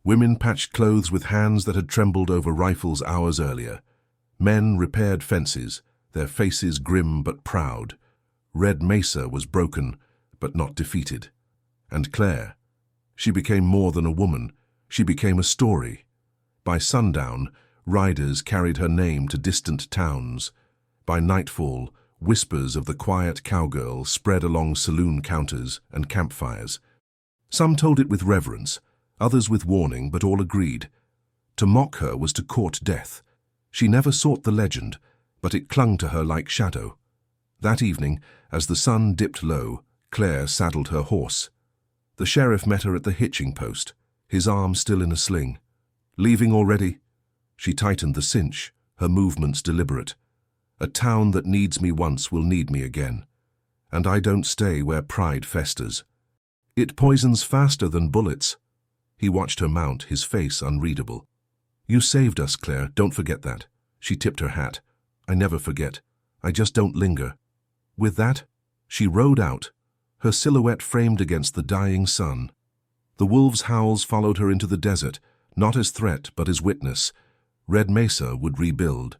Speaker 1: Women patched clothes with hands that had trembled over rifles hours earlier. Men repaired fences, their faces grim but proud. Red Mesa was broken, but not defeated. And Claire, she became more than a woman. She became a story. By sundown, riders carried her name to distant towns. By nightfall, whispers of the quiet cowgirl spread along saloon counters and campfires. Some told it with reverence, others with warning, but all agreed. To mock her was to court death. She never sought the legend, but it clung to her like shadow. That evening, as the sun dipped low, Claire saddled her horse. The sheriff met her at the hitching post, his arm still in a sling. "Leaving already?" She tightened the cinch, her movements deliberate. "A town that needs me once will need me again. And I don't stay where pride festers. It poisons faster than bullets." He watched her mount, his face unreadable. "You saved us, Claire, don't forget that." She tipped her hat. "I never forget. I just don't linger." With that, she rode out, her silhouette framed against the dying sun. The wolves' howls followed her into the desert, not as threat but as witness. Red Mesa would rebuild.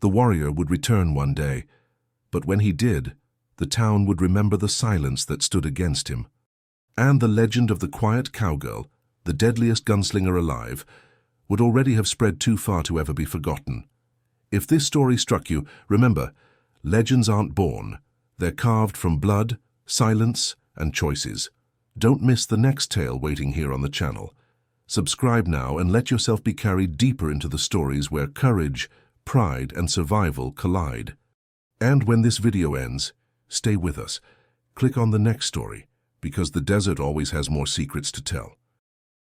Speaker 1: The warrior would return one day. But when he did, the town would remember the silence that stood against him. And the legend of the quiet cowgirl, the deadliest gunslinger alive, would already have spread too far to ever be forgotten. If this story struck you, remember, legends aren't born. They're carved from blood, silence, and choices. Don't miss the next tale waiting here on the channel. Subscribe now and let yourself be carried deeper into the stories where courage, pride, and survival collide. And when this video ends, stay with us. Click on the next story, because the desert always has more secrets to tell.